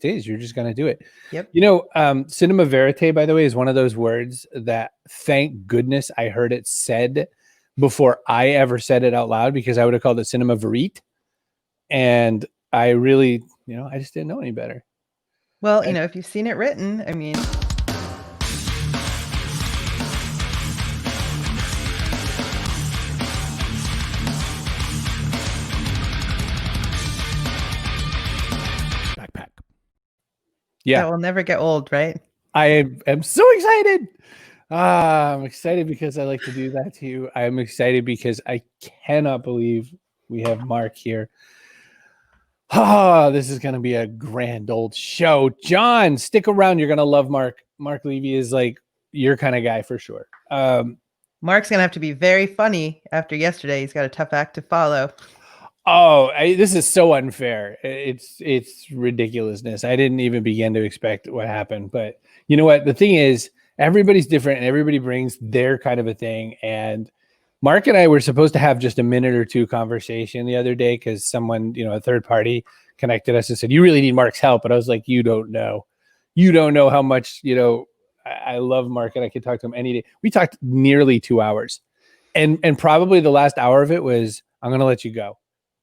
is. You're just going to do it. Yep. You know, cinema verite, by the way, is one of those words that thank goodness I heard it said before I ever said it out loud, because I would have called it cinema verite. And I really, you know, I just didn't know any better. Well, you know, if you've seen it written, I mean. Backpack. Yeah. That will never get old, right? I am so excited. I'm excited because I like to do that to you. I'm excited because I cannot believe we have Mark here. Oh, this is going to be a grand old show. John, stick around. You're going to love Mark. Mark Levy is like your kind of guy for sure. Mark's going to have to be very funny after yesterday. He's got a tough act to follow. Oh, this is so unfair. It's ridiculousness. I didn't even begin to expect what happened. But you know what? The thing is, everybody's different and everybody brings their kind of a thing. And Mark and I were supposed to have just a minute or two conversation the other day because someone, you know, a third party connected us and said, you really need Mark's help. But I was like, you don't know. You don't know how much, you know, I love Mark and I could talk to him any day. We talked nearly 2 hours. And probably the last hour of it was, I'm going to let you go.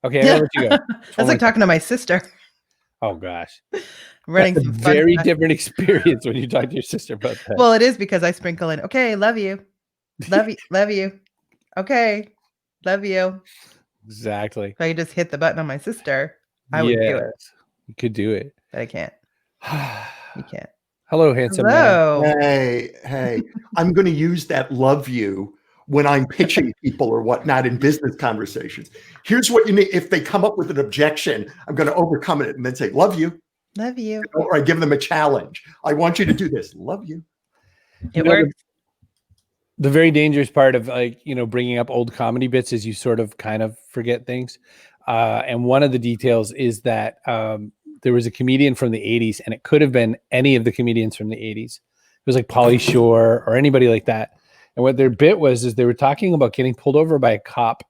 Okay, I'm going to let you go. That's like talking to my sister. Oh, gosh. Running That's a very different experience when you talk to your sister about that. Well, it is because I sprinkle in, okay, love you. Love you. Love you. Okay, love you. Exactly. If I could just hit the button on my sister, I would do it. You could do it. But I can't. You can't. Hello, handsome Hello. man. Hey. I'm going to use that love you when I'm pitching people or whatnot in business conversations. Here's what you need. If they come up with an objection, I'm going to overcome it and then say, love you. Love you. Or I give them a challenge. I want you to do this. Love you. It works. The very dangerous part of, like, you know, bringing up old comedy bits is you sort of kind of forget things. And one of the details is that there was a comedian from the 80s, and it could have been any of the comedians from the 80s. It was like Pauly Shore or anybody like that. And what their bit was is they were talking about getting pulled over by a cop.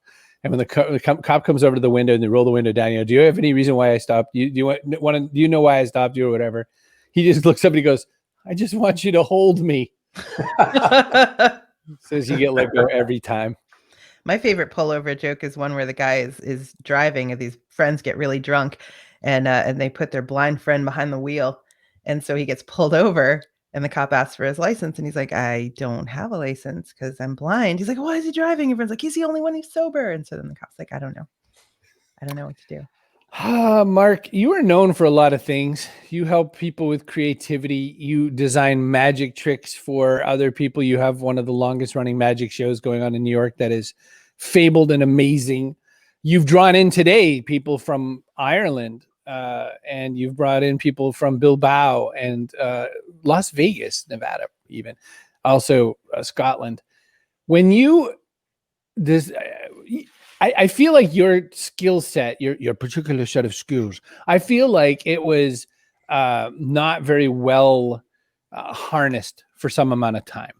And when the cop comes over to the window and they roll the window down, you know, do you have any reason why I stopped you? Do you know why I stopped you or whatever? He just looks up and he goes, I just want you to hold me. Says you get let go every time. My favorite pullover joke is one where the guy is driving and these friends get really drunk and they put their blind friend behind the wheel. And so he gets pulled over and the cop asks for his license and he's like, I don't have a license because I'm blind. He's like, why is he driving? Everyone's like, he's the only one who's sober. And so then the cop's like, I don't know. I don't know what to do. Mark, you are known for a lot of things. You help people with creativity. You design magic tricks for other people. You have one of the longest running magic shows going on in New York that is fabled and amazing. You've drawn in today people from Ireland, and you've brought in people from Bilbao and Las Vegas, Nevada, even also Scotland. When you I feel like your skill set, your particular set of skills, I feel like it was not very well harnessed for some amount of time.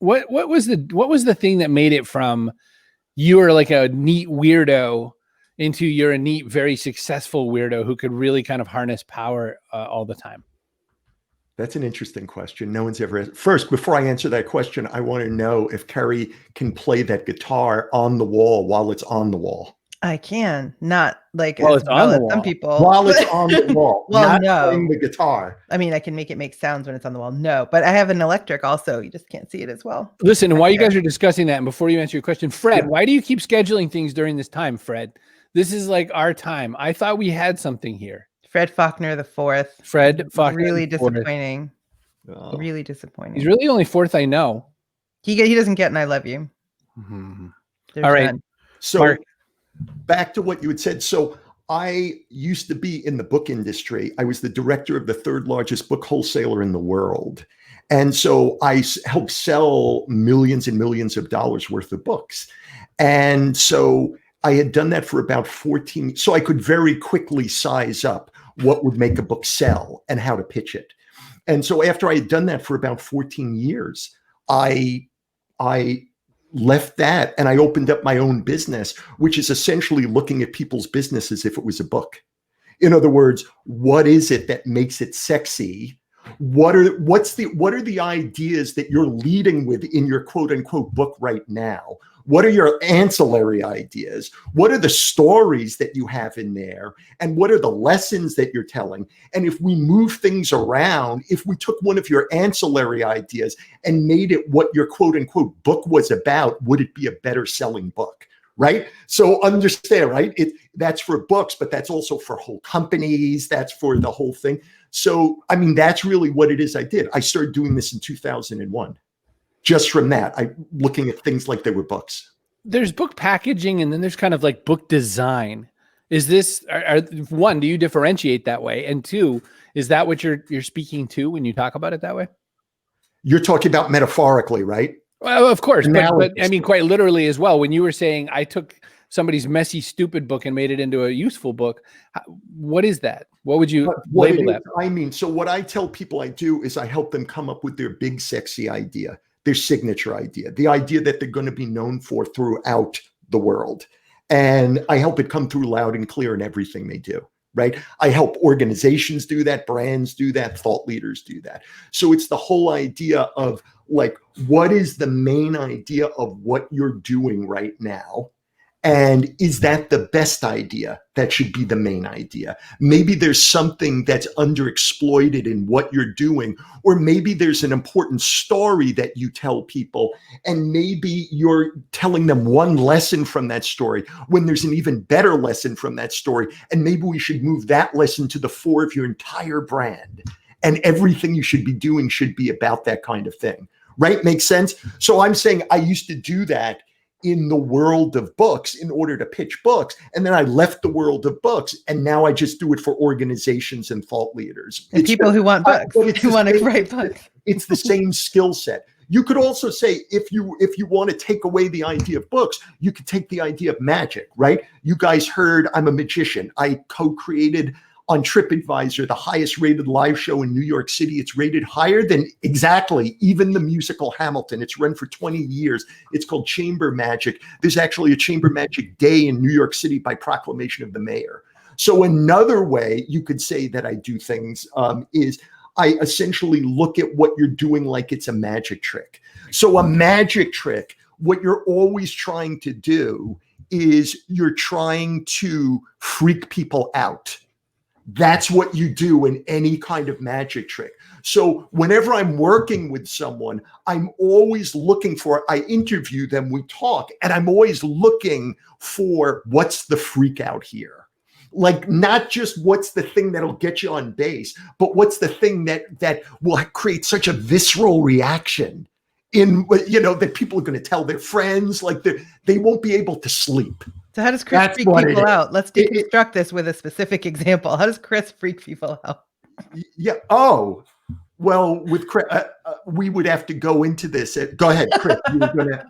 What was the thing that made it from you were like a neat weirdo into you're a neat, very successful weirdo who could really kind of harness power all the time? That's an interesting question. No one's ever asked. First, before I answer that question, I want to know if Carrie can play that guitar on the wall while it's on the wall. I can. Not like Well, as it's on well the as wall. some people. While it's on the wall. Well, not no. playing the guitar. I mean, I can make it make sounds when it's on the wall. No, but I have an electric also. You just can't see it as well. Listen, and while you guys are discussing that, and before you answer your question, Fred, Yeah. why do you keep scheduling things during this time, Fred? This is like our time. I thought we had something here. Fred Faulkner the fourth. Fred Faulkner Really the fourth. disappointing. Oh. Really disappointing. He's really the only fourth I know. He doesn't get an I love you. Mm-hmm. There's All right. none. So Mark. Back to what you had said. So I used to be in the book industry. I was the director of the third largest book wholesaler in the world. And so I helped sell millions and millions of dollars worth of books. And so I had done that for about 14. So I could very quickly size up what would make a book sell and how to pitch it. And so after I had done that for about 14 years, I left that and I opened up my own business, which is essentially looking at people's business as if it was a book. In other words, what is it that makes it sexy? What are the ideas that you're leading with in your quote unquote book right now? What are your ancillary ideas? What are the stories that you have in there? And what are the lessons that you're telling? And if we move things around, if we took one of your ancillary ideas and made it what your quote unquote book was about, would it be a better selling book? Right? So understand, right? That's for books, but that's also for whole companies. That's for the whole thing. So, I mean, that's really what it is I did. I started doing this in 2001. Just from that, looking at things like they were books. There's book packaging, and then there's kind of like book design. Is this one? Do you differentiate that way? And two, is that what you're speaking to when you talk about it that way? You're talking about metaphorically, right? Well, of course, but I mean, quite literally as well. When you were saying I took somebody's messy, stupid book and made it into a useful book, what is that? What would you label that? I mean, so what I tell people I do is I help them come up with their big, sexy idea, their signature idea, the idea that they're going to be known for throughout the world. And I help it come through loud and clear in everything they do, right? I help organizations do that, brands do that, thought leaders do that. So it's the whole idea of like, what is the main idea of what you're doing right now? And is that the best idea? That should be the main idea. Maybe there's something that's underexploited in what you're doing, or maybe there's an important story that you tell people, and maybe you're telling them one lesson from that story when there's an even better lesson from that story. And maybe we should move that lesson to the fore of your entire brand. And everything you should be doing should be about that kind of thing, right? Makes sense? So I'm saying I used to do that in the world of books in order to pitch books. And then I left the world of books, and now I just do it for organizations and thought leaders. And people who want books, who want to write books. It's the same skill set. You could also say, if you want to take away the idea of books, you could take the idea of magic, right? You guys heard I'm a magician. I co-created on TripAdvisor, the highest rated live show in New York City. It's rated higher than exactly even the musical Hamilton. It's run for 20 years. It's called Chamber Magic. There's actually a Chamber Magic Day in New York City by proclamation of the mayor. So another way you could say that I do things is I essentially look at what you're doing like it's a magic trick. So a magic trick, what you're always trying to do is you're trying to freak people out. That's what you do in any kind of magic trick. So whenever I'm working with someone, I'm always looking for, I interview them, we talk, and I'm always looking for what's the freak out here. Like, not just what's the thing that'll get you on base, but what's the thing that will create such a visceral reaction that people are going to tell their friends, like they won't be able to sleep. So how does Chris freak people out? Let's deconstruct this with a specific example. How does Chris freak people out? Yeah. Oh, well, with Chris, we would have to go into this. Go ahead, Chris. You were gonna...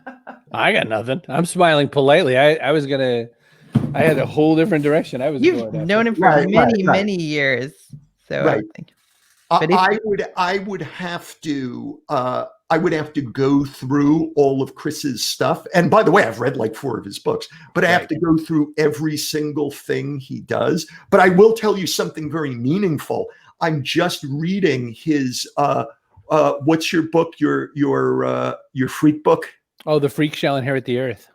I got nothing. I'm smiling politely. I had a whole different direction. You've known him for many years. So right. I would have to go through all of Chris's stuff. And by the way, I've read like 4 of his books, but I have to go through every single thing he does. But I will tell you something very meaningful. I'm just reading his, what's your book? Your freak book? Oh, The Freak Shall Inherit the Earth.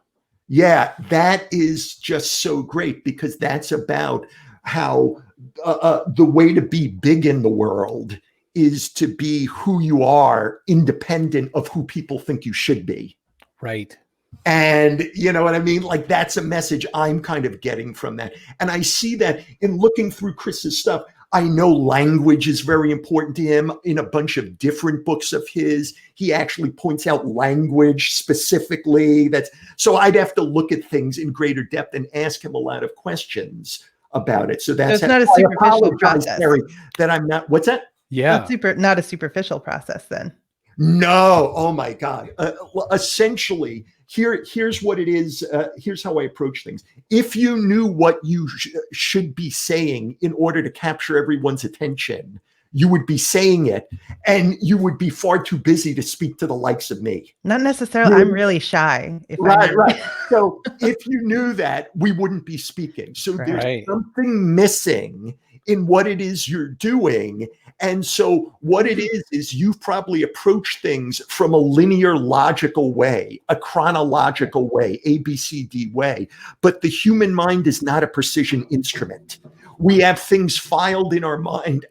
Yeah, that is just so great, because that's about how the way to be big in the world is to be who you are, independent of who people think you should be. Right. And you know what I mean? Like, that's a message I'm kind of getting from that. And I see that in looking through Chris's stuff. I know language is very important to him. In a bunch of different books of his, he actually points out language specifically. So I'd have to look at things in greater depth and ask him a lot of questions about it. So it's not a superficial process. Terry, that I'm not. What's that? Yeah. Not a superficial process then. No. Oh my God. Well, essentially, here's what it is. Here's how I approach things. If you knew what you should be saying in order to capture everyone's attention, you would be saying it, and you would be far too busy to speak to the likes of me. Not necessarily. I'm really shy. Right. So if you knew that, we wouldn't be speaking. So there's something missing in what it is you're doing. And so what it is you've probably approached things from a linear, logical way, a chronological way, ABCD way. But the human mind is not a precision instrument. We have things filed in our mind,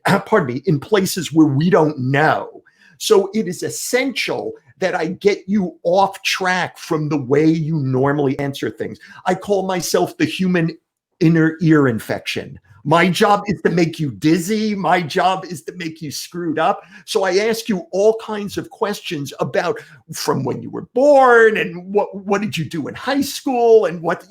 in places where we don't know. So it is essential that I get you off track from the way you normally answer things. I call myself the human inner ear infection. My job is to make you dizzy. My job is to make you screwed up. So I ask you all kinds of questions about from when you were born and what did you do in high school and what,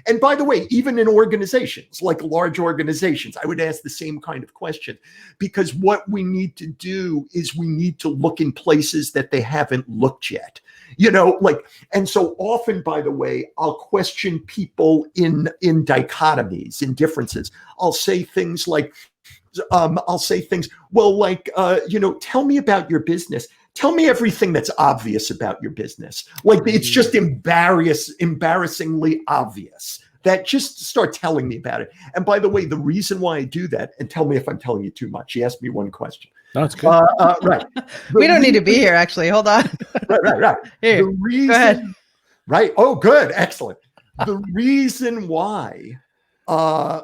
and by the way, even in organizations, like large organizations, I would ask the same kind of question, because what we need to do is we need to look in places that they haven't looked yet. And so often, by the way, I'll question people in dichotomies, in differences. I'll say things like, tell me about your business. Tell me everything that's obvious about your business. Like it's just embarrassingly obvious. That just start telling me about it. And by the way, the reason why I do that, and tell me if I'm telling you too much. You asked me one question. No, it's good. Right. We don't need to be here, actually. Hold on. Right. Here, the reason, go ahead. Right. Oh, good. Excellent. The reason why I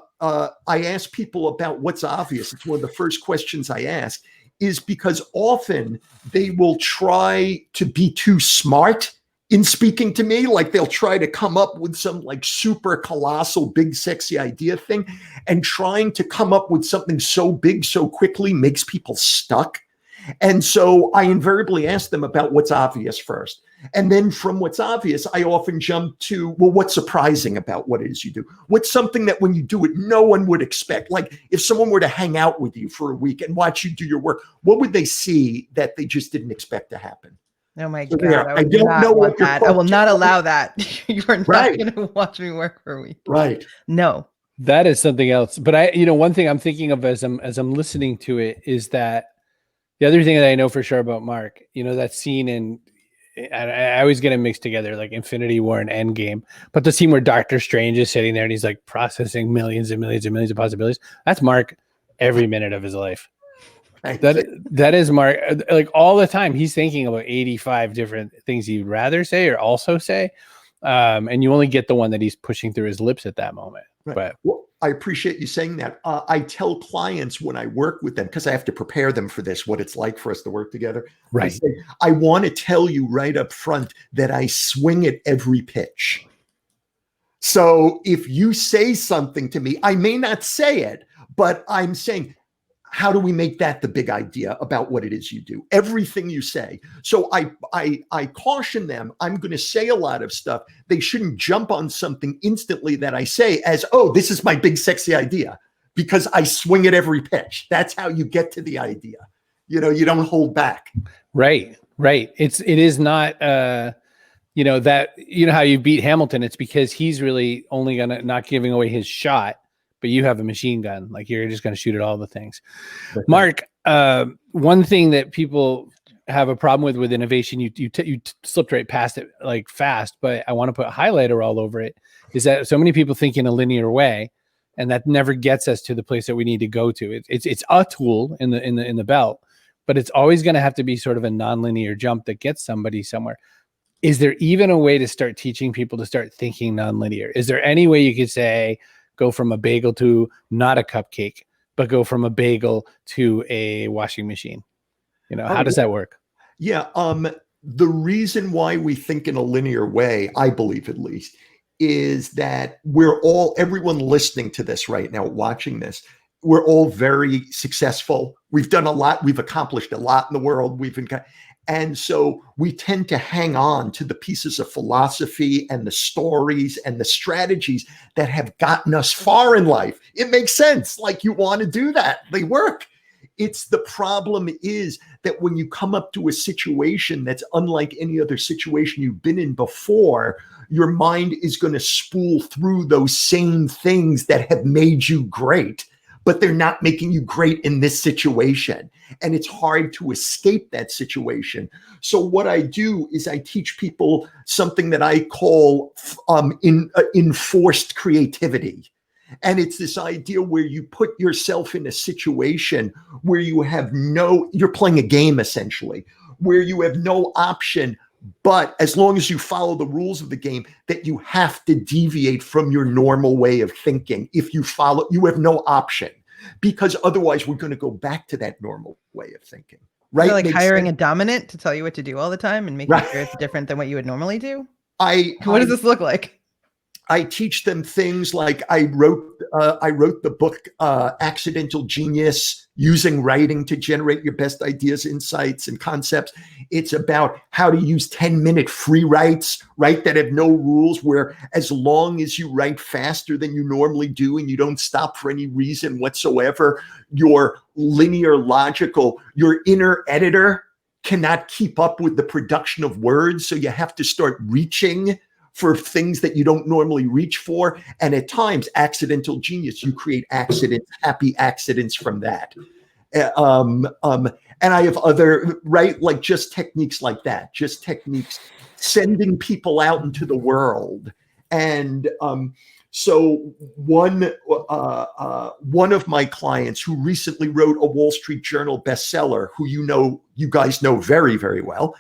ask people about what's obvious, it's one of the first questions I ask, is because often they will try to be too smart in speaking to me. Like they'll try to come up with some like super colossal, big, sexy idea thing, and trying to come up with something so big so quickly makes people stuck. And so I invariably ask them about what's obvious first. And then from what's obvious, I often jump to, well, what's surprising about what it is you do? What's something that when you do it, no one would expect? Like if someone were to hang out with you for a week and watch you do your work, what would they see that they just didn't expect to happen? Oh my So God. I don't know what that. I will not allow that. You are not going to watch me work for a week. Right. No. That is something else. But one thing I'm thinking of as I'm listening to it is that the other thing that I know for sure about Mark, that scene in, I always get them mixed together, like Infinity War and Endgame, but the scene where Doctor Strange is sitting there and he's like processing millions and millions and millions of possibilities. That's Mark every minute of his life. That is Mark, like all the time. He's thinking about 85 different things he'd rather say or also say. And you only get the one that he's pushing through his lips at that moment. Right. But well, I appreciate you saying that. I tell clients when I work with them, because I have to prepare them for this, what it's like for us to work together. Right. I say, I want to tell you right up front that I swing at every pitch. So if you say something to me, I may not say it, but I'm saying, how do we make that the big idea about what it is you do? Everything you say. So I caution them, I'm going to say a lot of stuff. They shouldn't jump on something instantly that I say as, oh, this is my big sexy idea, because I swing at every pitch. That's how you get to the idea. You don't hold back. Right. It is not, that, how you beat Hamilton. It's because he's really only not giving away his shot. But you have a machine gun, like you're just going to shoot at all the things. Mark, one thing that people have a problem with innovation, you slipped right past it like fast, but I want to put a highlighter all over it, is that so many people think in a linear way, and that never gets us to the place that we need to go to. It's a tool in the belt, but it's always going to have to be sort of a nonlinear jump that gets somebody somewhere. Is there even a way to start teaching people to start thinking nonlinear? Is there any way you could say, go from a bagel to not a cupcake, but go from a bagel to a washing machine? How does that work? Yeah. The reason why we think in a linear way, I believe at least, is that everyone listening to this right now, watching this, we're all very successful. We've done a lot. We've accomplished a lot in the world. And so we tend to hang on to the pieces of philosophy and the stories and the strategies that have gotten us far in life. It makes sense. Like you want to do that. They work. The problem is that when you come up to a situation that's unlike any other situation you've been in before, your mind is going to spool through those same things that have made you great. but they're not making you great in this situation. And it's hard to escape that situation. So what I do is I teach people something that I call enforced creativity. And it's this idea where you put yourself in a situation where you're playing a game essentially, where you have no option, but as long as you follow the rules of the game, that you have to deviate from your normal way of thinking. If you follow, you have no option, because otherwise we're going to go back to that normal way of thinking. Right? So like Makes hiring sense? a dominant to tell you what to do all the time and making sure it's different than what you would normally do. What does this look like? I teach them things like I wrote the book Accidental Genius, using writing to generate your best ideas, insights, and concepts. It's about how to use 10-minute free writes, right, that have no rules, where as long as you write faster than you normally do and you don't stop for any reason whatsoever, your inner editor cannot keep up with the production of words. So you have to start reaching for things that you don't normally reach for. And at times, accidental genius, you create accidents, happy accidents from that. And I have other, right, like just techniques like that, just techniques, sending people out into the world. And so one of my clients who recently wrote a Wall Street Journal bestseller, who you guys know very, very well,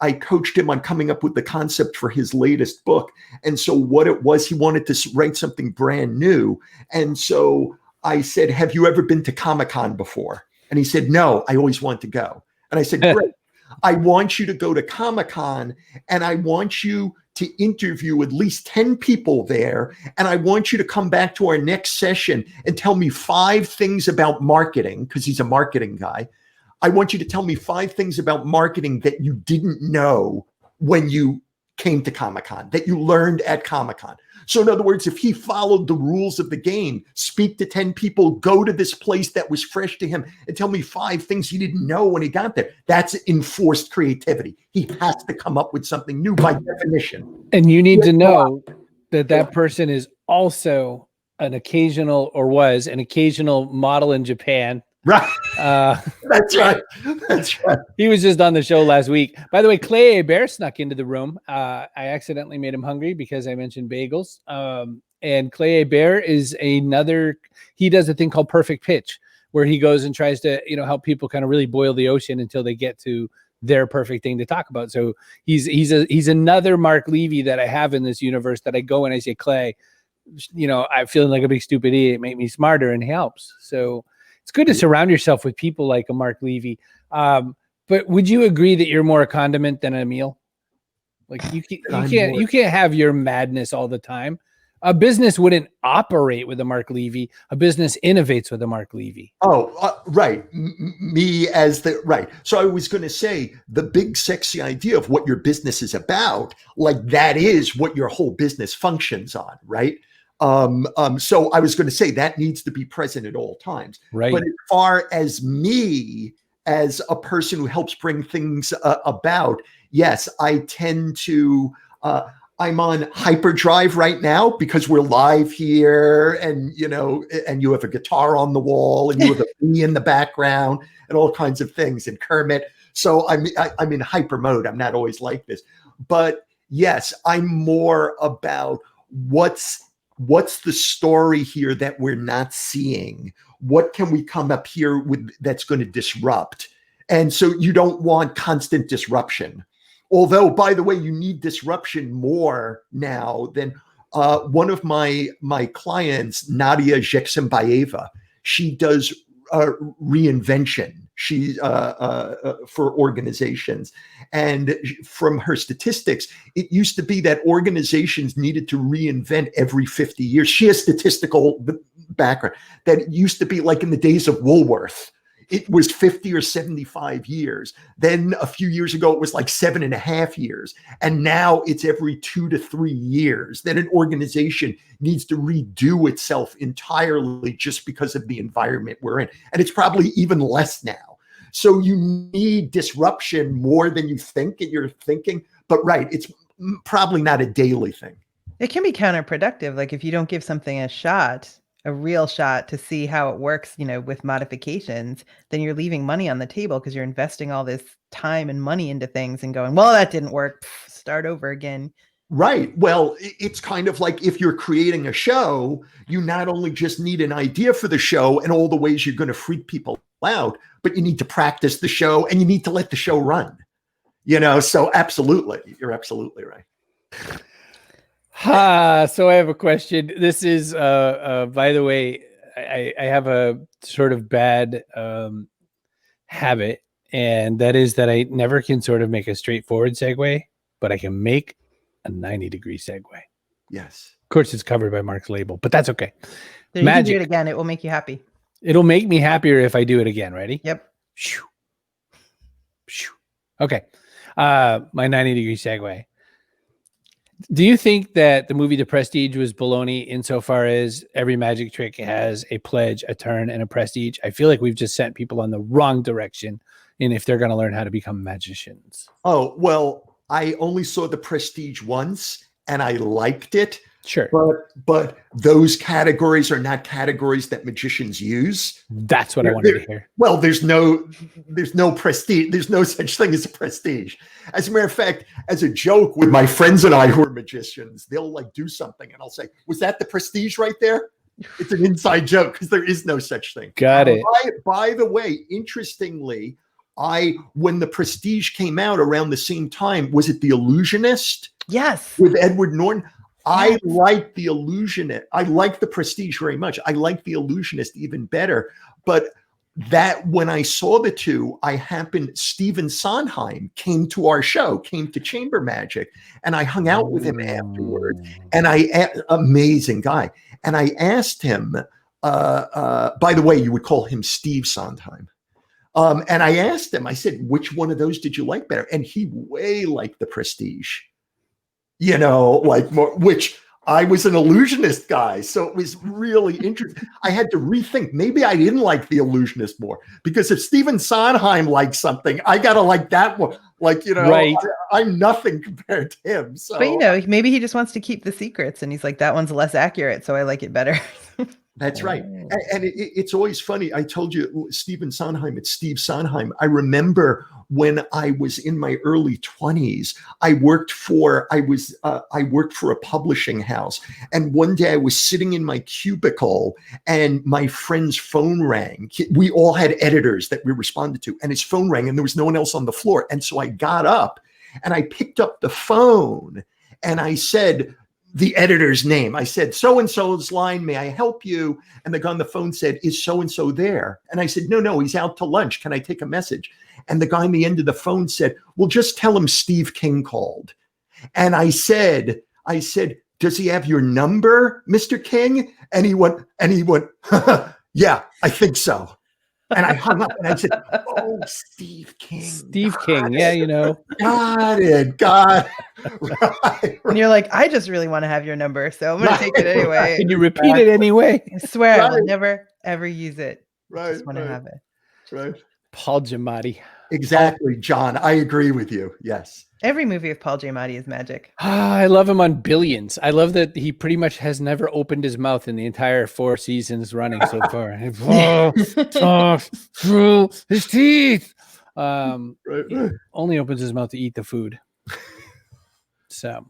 I coached him on coming up with the concept for his latest book. And so what it was, he wanted to write something brand new. And so I said, have you ever been to Comic-Con before? And he said, no, I always want to go. And I said, great. I want you to go to Comic-Con, and I want you to interview at least 10 people there. And I want you to come back to our next session and tell me 5 things about marketing, because he's a marketing guy. I want you to tell me 5 things about marketing that you didn't know when you came to Comic-Con, that you learned at Comic-Con. So in other words, if he followed the rules of the game, speak to 10 people, go to this place that was fresh to him, and tell me 5 things he didn't know when he got there, that's enforced creativity. He has to come up with something new by definition. And you need to know that person is also was an occasional model in Japan. Right. That's right. That's right. He was just on the show last week. By the way, Clay Bear snuck into the room. I accidentally made him hungry because I mentioned bagels. And Clay Bear is he does a thing called Perfect Pitch, where he goes and tries to, help people kind of really boil the ocean until they get to their perfect thing to talk about. So he's another Mark Levy that I have in this universe that I go and I say, Clay, I'm feeling like a big stupid idiot, make me smarter, and he helps. So it's good to surround yourself with people like a Mark Levy. But would you agree that you're more a condiment than a meal? Like you can't have your madness all the time. A business wouldn't operate with a Mark Levy. A business innovates with a Mark Levy. Oh, right. Right. So I was going to say the big sexy idea of what your business is about, like that is what your whole business functions on, right? So I was going to say that needs to be present at all times. Right. But as far as me, as a person who helps bring things about, yes, I tend to, I'm on hyperdrive right now because we're live here, and, and you have a guitar on the wall and you have a bee in the background and all kinds of things, and Kermit. So I'm in hyper mode. I'm not always like this, but yes, I'm more about what's the story here that we're not seeing? What can we come up here with that's going to disrupt? And so you don't want constant disruption. Although, by the way, you need disruption more now than one of my clients, Nadia Jeksimbayeva. She does reinvention. She for organizations, and from her statistics, it used to be that organizations needed to reinvent every 50 years. She has statistical background that it used to be like in the days of Woolworth. It was 50 or 75 years. Then a few years ago, it was like 7.5 years. And now it's every 2 to 3 years that an organization needs to redo itself entirely just because of the environment we're in. And it's probably even less now. So you need disruption more than you think and you're thinking. But right, it's probably not a daily thing. It can be counterproductive. Like if you don't give something a shot, a real shot to see how it works, with modifications, then you're leaving money on the table because you're investing all this time and money into things and going, well, that didn't work. Start over again. Right. Well, it's kind of like if you're creating a show, you not only just need an idea for the show and all the ways you're going to freak people out, but you need to practice the show and you need to let the show run. So absolutely. You're absolutely right. So I have a question. This is, by the way, I have a sort of bad habit, and that is that I never can sort of make a straightforward segue, but I can make a 90-degree segue. Yes. Of course, it's covered by Mark's label, but that's okay. So you can do it again. It will make you happy. It'll make me happier if I do it again. Ready? Yep. Okay. My 90-degree segue. Do you think that the movie The Prestige was baloney insofar as every magic trick has a pledge, a turn, and a prestige? I feel like we've just sent people on the wrong direction in if they're going to learn how to become magicians. Oh, well, I only saw The Prestige once and I liked it. Sure. But those categories are not categories that magicians use. That's what I wanted to hear. Well, there's no prestige. There's no such thing as a prestige. As a matter of fact, as a joke with my friends and I who are magicians, they'll like do something and I'll say, was that the prestige right there? It's an inside joke because there is no such thing. Got it. By the way, interestingly, when The Prestige came out around the same time, was it The Illusionist? Yes. With Edward Norton? I like The Illusionist. I like The Prestige very much. I like The Illusionist even better. But that when I saw the two, Stephen Sondheim came to our show, came to Chamber Magic, and I hung out with him afterward. And amazing guy. And I asked him, by the way, you would call him Steve Sondheim. And I asked him, I said, which one of those did you like better? And he way liked The Prestige. Like more, which I was an illusionist guy. So it was really interesting. I had to rethink. Maybe I didn't like The Illusionist more because if Stephen Sondheim likes something, I got to like that one. Like, right. I'm nothing compared to him. So, but maybe he just wants to keep the secrets and he's like, that one's less accurate. So I like it better. That's right. And it's always funny. I told you, Stephen Sondheim, it's Steve Sondheim. I remember when I was in my early 20s, I worked for a publishing house. And one day I was sitting in my cubicle and my friend's phone rang. We all had editors that we responded to, and his phone rang and there was no one else on the floor. And so I got up and I picked up the phone and I said, the editor's name. I said, so-and-so's line, may I help you? And the guy on the phone said, is so-and-so there? And I said, no, he's out to lunch. Can I take a message? And the guy on the end of the phone said, well, just tell him Steve King called. And I said, does he have your number, Mr. King? And he went, yeah, I think so. And I hung up and I said, oh, Steve King. Steve King. Yeah, Got it. Right. And you're like, I just really want to have your number, so I'm going to take it anyway. Can you repeat it anyway? I swear I will never, ever use it. Right. I just want to have it. Right. Paul Giamatti. Exactly, John. I agree with you. Yes. Every movie of Paul Giamatti is magic. I love him on Billions. I love that he pretty much has never opened his mouth in the entire 4 seasons running so far. Talks through his teeth. He only opens his mouth to eat the food. So,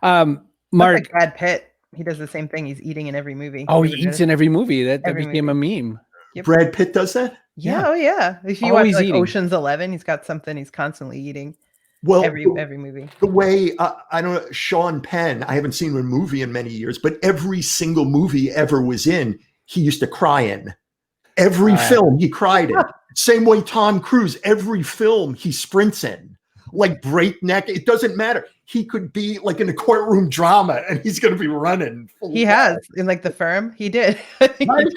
Mark, like Brad Pitt, he does the same thing. He's eating in every movie. Oh, he eats in every movie. That became a meme. Yep. Brad Pitt does that? Yeah. Oh, yeah. If you watch like Ocean's 11, he's got something he's constantly eating. Well, every movie. The way I don't know, Sean Penn, I haven't seen a movie in many years, but every single movie ever was in, he used to cry in. Every film he cried in. Same way Tom Cruise, every film he sprints in. Like breakneck, it doesn't matter. He could be like in a courtroom drama and he's going to be running. He has in like The Firm. He did. Right?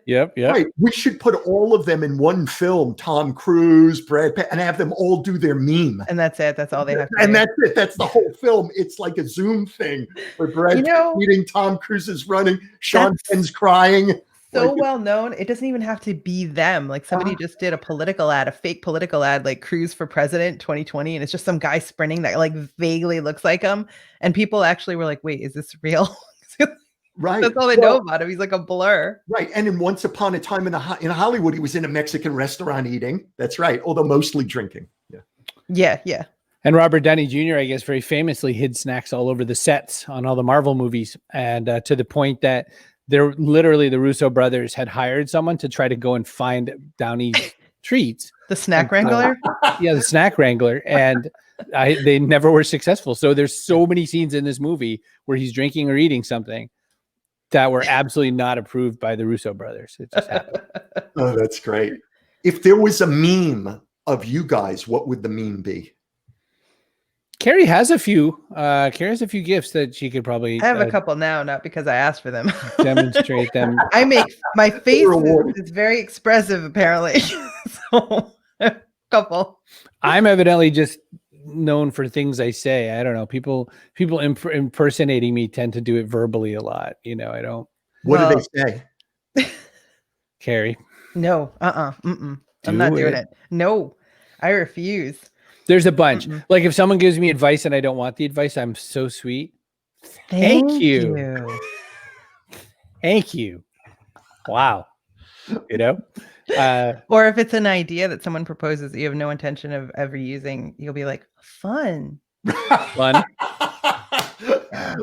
Yep. Right. We should put all of them in one film, Tom Cruise, Brad Pitt, and have them all do their meme. And that's it. That's all they have to and do. That's it. That's the whole film. It's like a Zoom thing where Brad Pitt eating, Tom Cruise is running, Sean Penn's crying. So well known, it doesn't even have to be them. Like somebody just did a fake political ad, like Cruise for President 2020, and it's just some guy sprinting that like vaguely looks like him, and people actually were like, "Wait, is this real?" Right. That's all they know about him. He's like a blur. Right. And in Once Upon a Time in Hollywood, he was in a Mexican restaurant eating. That's right. Although mostly drinking. Yeah. Yeah. Yeah. And Robert Downey Jr., I guess, very famously hid snacks all over the sets on all the Marvel movies. And to the point that they're literally the Russo brothers had hired someone to try to go and find Downey's treats. The snack wrangler? Yeah, the snack wrangler. And they never were successful. So there's so many scenes in this movie where he's drinking or eating something that were absolutely not approved by the Russo brothers. It just happened. Oh, that's great. If there was a meme of you guys, what would the meme be? Carrie has a few gifts that she could probably I have a couple now, not because I asked for them. demonstrate them. I make my face is very expressive, apparently. So a couple. I'm evidently just known for things I say. I don't know. People impersonating me tend to do it verbally a lot. You know, I don't. What do they say? Carrie. No. I'm not doing it. No, I refuse. There's a bunch. Like if someone gives me advice and I don't want the advice, I'm so sweet. Thank you. Thank you. Wow. You know? Or if it's an idea that someone proposes that you have no intention of ever using, you'll be like, fun. Fun.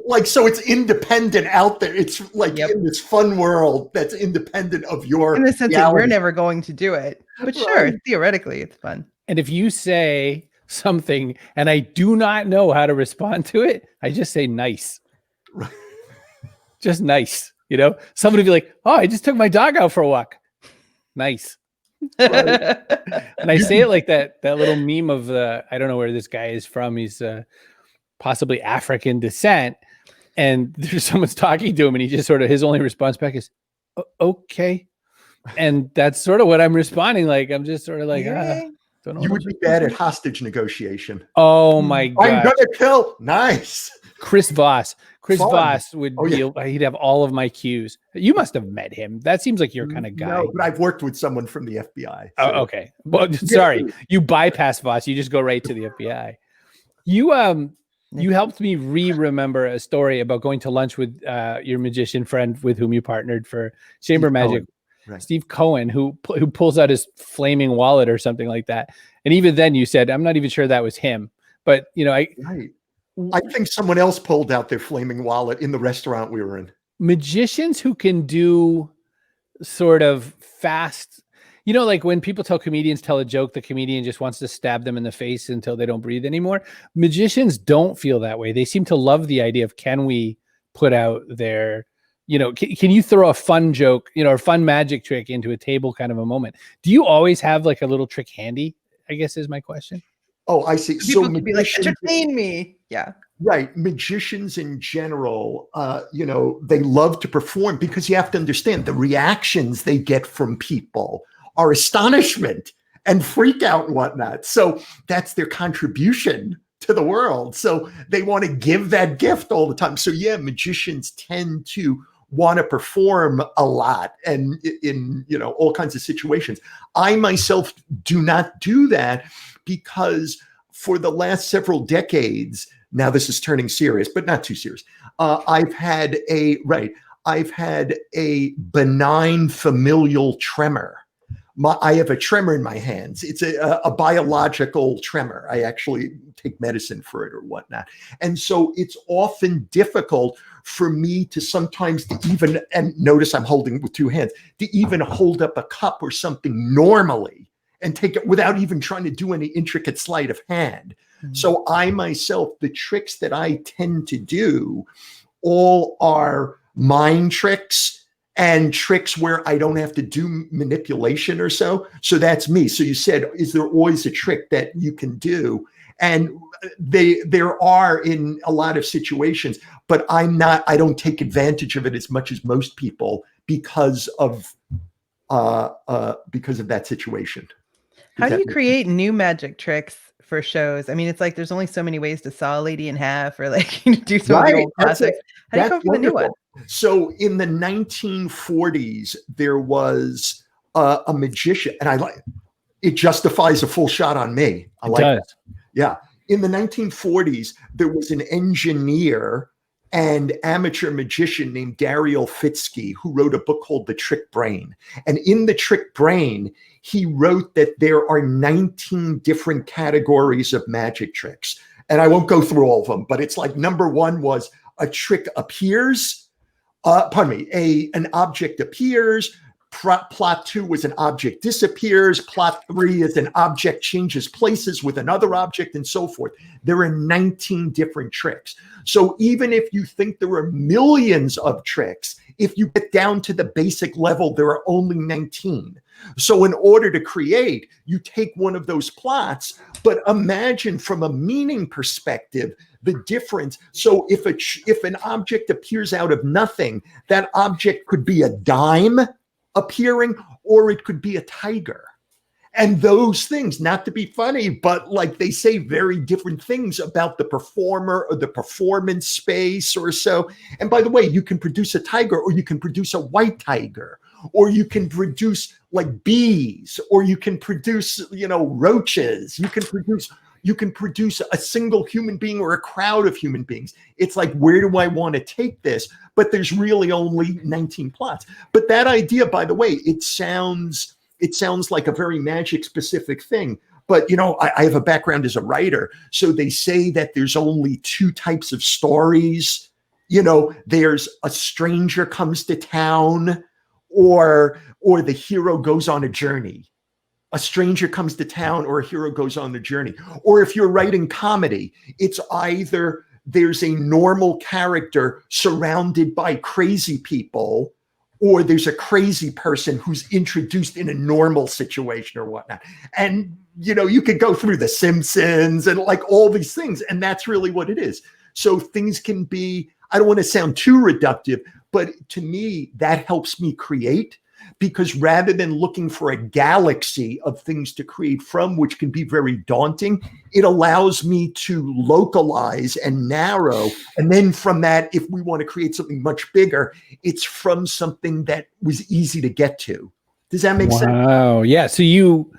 Like, so it's independent out there. It's like in this fun world that's independent of your in the sense reality. that we're never going to do it. But sure, theoretically, it's fun. And if you say something and I do not know how to respond to it, I just say nice. Just nice. You know, somebody be like, oh, I just took my dog out for a walk. Nice. Right. And I say it like that little meme of I don't know where this guy is from. He's possibly African descent. And there's someone's talking to him and he just sort of, his only response back is, okay. And that's sort of what I'm responding. Like, I'm just sort of like, don't know. You would be bad at hostage negotiation. Oh my God. I'm gonna kill. Nice. Chris Voss would he'd have all of my cues. You must have met him. That seems like your kind of guy. No, but I've worked with someone from the FBI. So. Oh, okay. Well, sorry. You bypass Voss. You just go right to the FBI. You helped me remember a story about going to lunch with your magician friend with whom you partnered for Chamber Magic. Right. Steve Cohen, who pulls out his flaming wallet or something like that. And even then you said, I'm not even sure that was him. But, you know, I think someone else pulled out their flaming wallet in the restaurant we were in. Magicians who can do sort of fast, you know, like when people tell a joke, the comedian just wants to stab them in the face until they don't breathe anymore. Magicians don't feel that way. They seem to love the idea of, can we put out their, you know, can you throw a fun joke, you know, or fun magic trick into a table kind of a moment? Do you always have like a little trick handy, I guess is my question. Oh, I see. People so can be like, entertain me. Yeah. Right. Magicians in general, you know, they love to perform because you have to understand the reactions they get from people are astonishment and freak out and whatnot. So that's their contribution to the world. So they want to give that gift all the time. So yeah, magicians tend to want to perform a lot and in, you know, all kinds of situations. I myself do not do that because for the last several decades, now this is turning serious, but not too serious. I've had a benign familial tremor. I have a tremor in my hands. It's a biological tremor. I actually take medicine for it or whatnot. And so it's often difficult for me to sometimes even, and notice I'm holding with two hands, to even hold up a cup or something normally and take it without even trying to do any intricate sleight of hand. Mm-hmm. So I myself, the tricks that I tend to do all are mind tricks and tricks where I don't have to do manipulation or so. So that's me. So you said, is there always a trick that you can do? And there are in a lot of situations, but I don't take advantage of it as much as most people because of that situation. How do you create new magic tricks for shows? I mean, it's like there's only so many ways to saw a lady in half or like do some of the old classics. How do you come up with a new one? So in the 1940s, there was a magician, and it justifies a full shot on me. I like that. Yeah. In the 1940s, there was an engineer and amateur magician named Dariel Fitzke, who wrote a book called The Trick Brain. And in The Trick Brain, he wrote that there are 19 different categories of magic tricks. And I won't go through all of them, but it's like number one was a trick appears, an object appears. Plot two was an object disappears. Plot three is an object changes places with another object, and so forth. There are 19 different tricks. So even if you think there are millions of tricks, if you get down to the basic level, there are only 19. So in order to create, you take one of those plots, but imagine from a meaning perspective, the difference. So if an object appears out of nothing, that object could be a dime appearing, or it could be a tiger. And those things, not to be funny, but like they say very different things about the performer or the performance space or so. And by the way, you can produce a tiger, or you can produce a white tiger, or you can produce like bees, or you can produce, roaches. You can produce a single human being or a crowd of human beings. It's like, where do I want to take this? But there's really only 19 plots. But that idea, by the way, it sounds like a very magic specific thing. But, I have a background as a writer. So they say that there's only two types of stories. There's a stranger comes to town, or the hero goes on a journey. A stranger comes to town, or a hero goes on the journey. Or if you're writing comedy, it's either there's a normal character surrounded by crazy people, or there's a crazy person who's introduced in a normal situation or whatnot. And, you could go through The Simpsons and like all these things. And that's really what it is. So things can be, I don't want to sound too reductive, but to me, that helps me create. Because rather than looking for a galaxy of things to create from, which can be very daunting, it allows me to localize and narrow. And then from that, if we want to create something much bigger, it's from something that was easy to get to. Does that make sense? Wow. Yeah. So you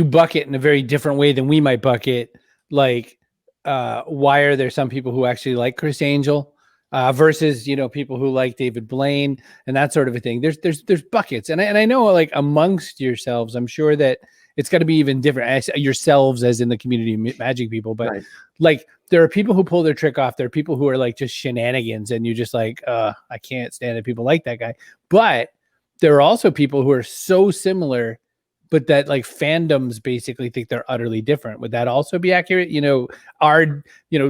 bucket in a very different way than we might bucket. Like, why are there some people who actually like Chris Angel? Versus, people who like David Blaine and that sort of a thing. There's buckets. And I know, like, amongst yourselves, I'm sure that it's got to be even different. Yourselves as in the community magic people, but right. Like there are people who pull their trick off. There are people who are like just shenanigans and you just like, I can't stand it. People like that guy. But there are also people who are so similar, but that like fandoms basically think they're utterly different. Would that also be accurate? Are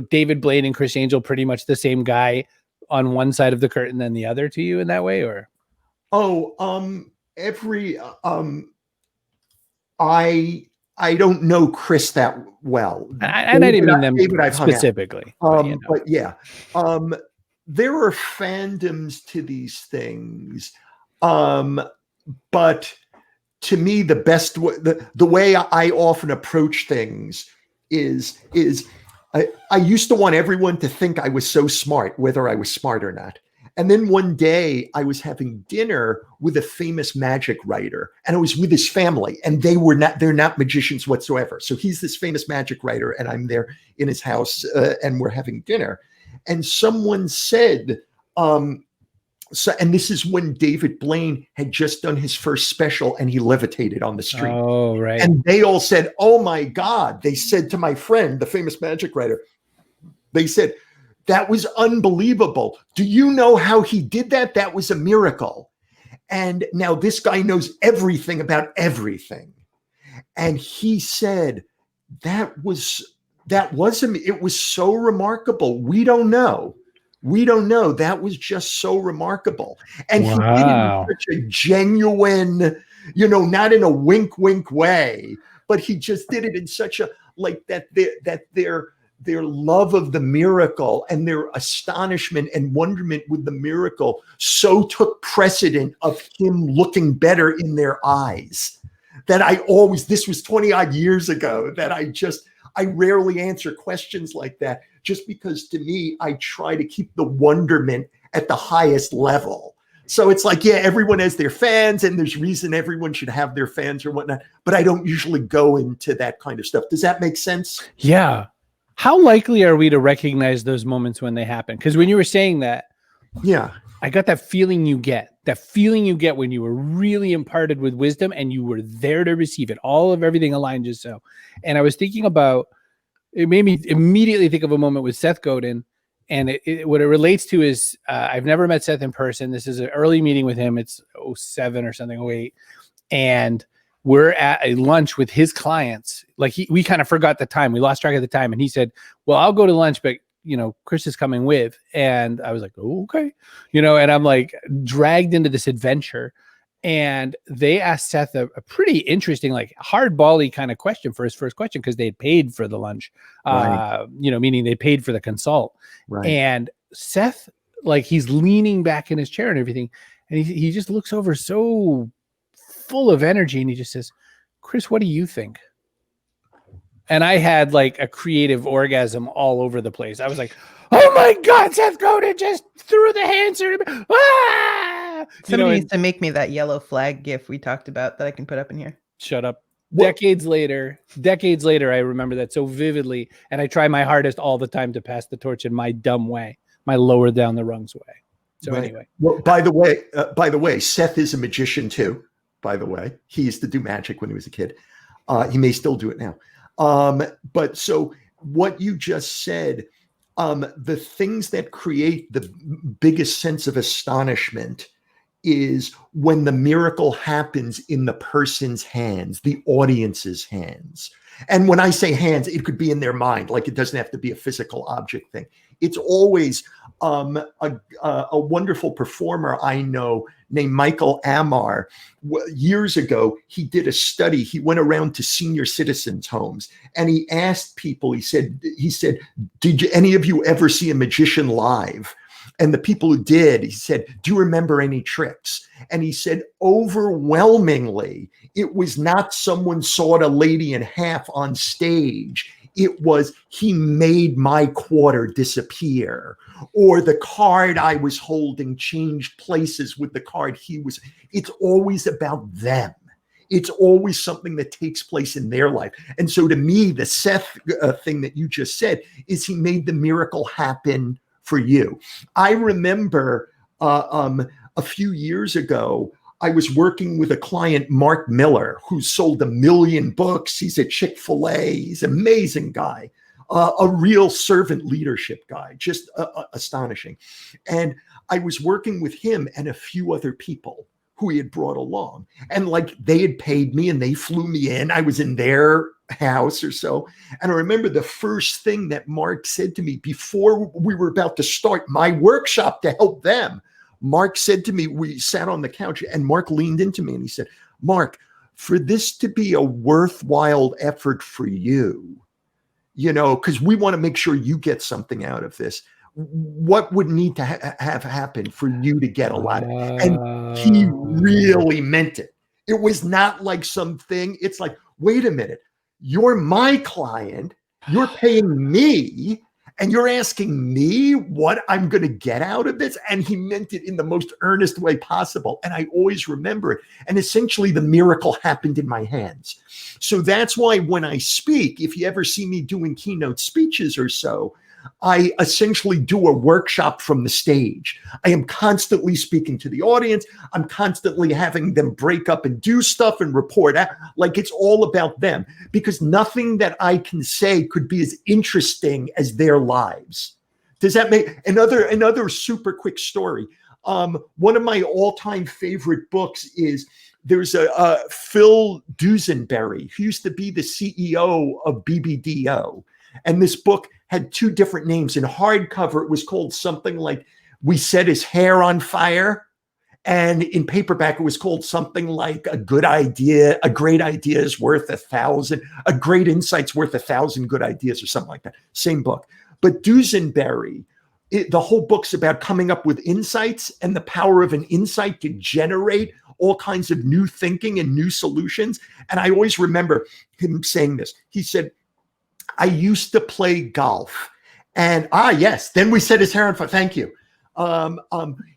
David Blaine and Chris Angel pretty much the same guy on one side of the curtain than the other to you in that way? Or I don't know Chris that well. And I didn't mean them specifically. But yeah, there are fandoms to these things. But to me, the best way, the way I often approach things is I used to want everyone to think I was so smart, whether I was smart or not. And then one day I was having dinner with a famous magic writer, and I was with his family, and they're not magicians whatsoever. So he's this famous magic writer, and I'm there in his house, and we're having dinner. And someone said, and this is when David Blaine had just done his first special and he levitated on the street. Oh, right. And they all said, oh my God. They said to my friend, the famous magic writer, they said, that was unbelievable. Do you know how he did that? That was a miracle. And now this guy knows everything about everything. And he said, it was so remarkable. We don't know. That was just so remarkable. And He did it in such a genuine, not in a wink, wink way, but he just did it in such a, like that their love of the miracle and their astonishment and wonderment with the miracle so took precedent of him looking better in their eyes that this was 20 odd years ago, that I rarely answer questions like that, just because to me, I try to keep the wonderment at the highest level. So it's like, yeah, everyone has their fans and there's reason everyone should have their fans or whatnot, but I don't usually go into that kind of stuff. Does that make sense? Yeah. How likely are we to recognize those moments when they happen? Because when you were saying that, Yeah. I got that feeling you get when you were really imparted with wisdom and you were there to receive it. All of everything aligned just so. And I was thinking about, it made me immediately think of a moment with Seth Godin. And what it relates to is I've never met Seth in person. This is an early meeting with him. It's 07 or something, 08. And we're at a lunch with his clients. Like we kind of forgot the time. We lost track of the time. And he said, well, I'll go to lunch, but Chris is coming with. And I was like, oh, okay. And I'm like dragged into this adventure. And they asked Seth a pretty interesting, like hardball-y kind of question for his first question, because they had paid for the lunch, Right. Meaning they paid for the consult. Right. And Seth, like he's leaning back in his chair and everything. And he just looks over so full of energy. And he just says, Chris, what do you think? And I had like a creative orgasm all over the place. I was like, oh my God, Seth Godin just threw the answer. Ah! Somebody needs to make me that yellow flag gif we talked about that I can put up in here. Shut up. Decades later, I remember that so vividly. And I try my hardest all the time to pass the torch in my dumb way, my lower down the rungs way. So anyway. Well, by the way, Seth is a magician too, by the way. He used to do magic when he was a kid. He may still do it now. But so what you just said, the things that create the biggest sense of astonishment is when the miracle happens in the person's hands, the audience's hands. And when I say hands, it could be in their mind, like it doesn't have to be a physical object thing. It's always a wonderful performer I know named Michael Amar. Years ago, he did a study. He went around to senior citizens' homes and he asked people, he said, did any of you ever see a magician live? And the people who did, he said, do you remember any tricks? And he said, overwhelmingly, it was not someone sawed a lady in half on stage. It was, he made my quarter disappear, or the card I was holding changed places with the card he was. It's always about them. It's always something that takes place in their life. And so to me, the Seth thing that you just said is he made the miracle happen for you. I remember a few years ago, I was working with a client, Mark Miller, who sold 1 million books. He's at Chick-fil-A. He's an amazing guy, a real servant leadership guy, just astonishing. And I was working with him and a few other people who he had brought along. And like they had paid me and they flew me in. I was in their house or so. And I remember the first thing that Mark said to me before we were about to start my workshop to help them. Mark said to me, we sat on the couch and Mark leaned into me and he said, Mark, for this to be a worthwhile effort for you, because we want to make sure you get something out of this. What would need to have happened for you to get a lot of it? And he really meant it. It was not like something, it's like, wait a minute, you're my client, you're paying me, and you're asking me what I'm going to get out of this. And he meant it in the most earnest way possible. And I always remember it. And essentially the miracle happened in my hands. So that's why when I speak, if you ever see me doing keynote speeches or so, I essentially do a workshop from the stage. I am constantly speaking to the audience. I'm constantly having them break up and do stuff and report out. Like it's all about them, because nothing that I can say could be as interesting as their lives. Does that make another super quick story? One of my all-time favorite books is there's a Phil Dusenberry, who used to be the CEO of BBDO. And this book had 2 different names. In hardcover, it was called something like We Set His Hair on Fire. And in paperback, it was called something like A Great Idea is worth 1,000, A Great Insight's worth 1,000 good ideas, or something like that. Same book. But Dusenberry, the whole book's about coming up with insights and the power of an insight to generate all kinds of new thinking and new solutions. And I always remember him saying this. He said, I used to play golf, and yes, then we set his hair on fire. Thank you.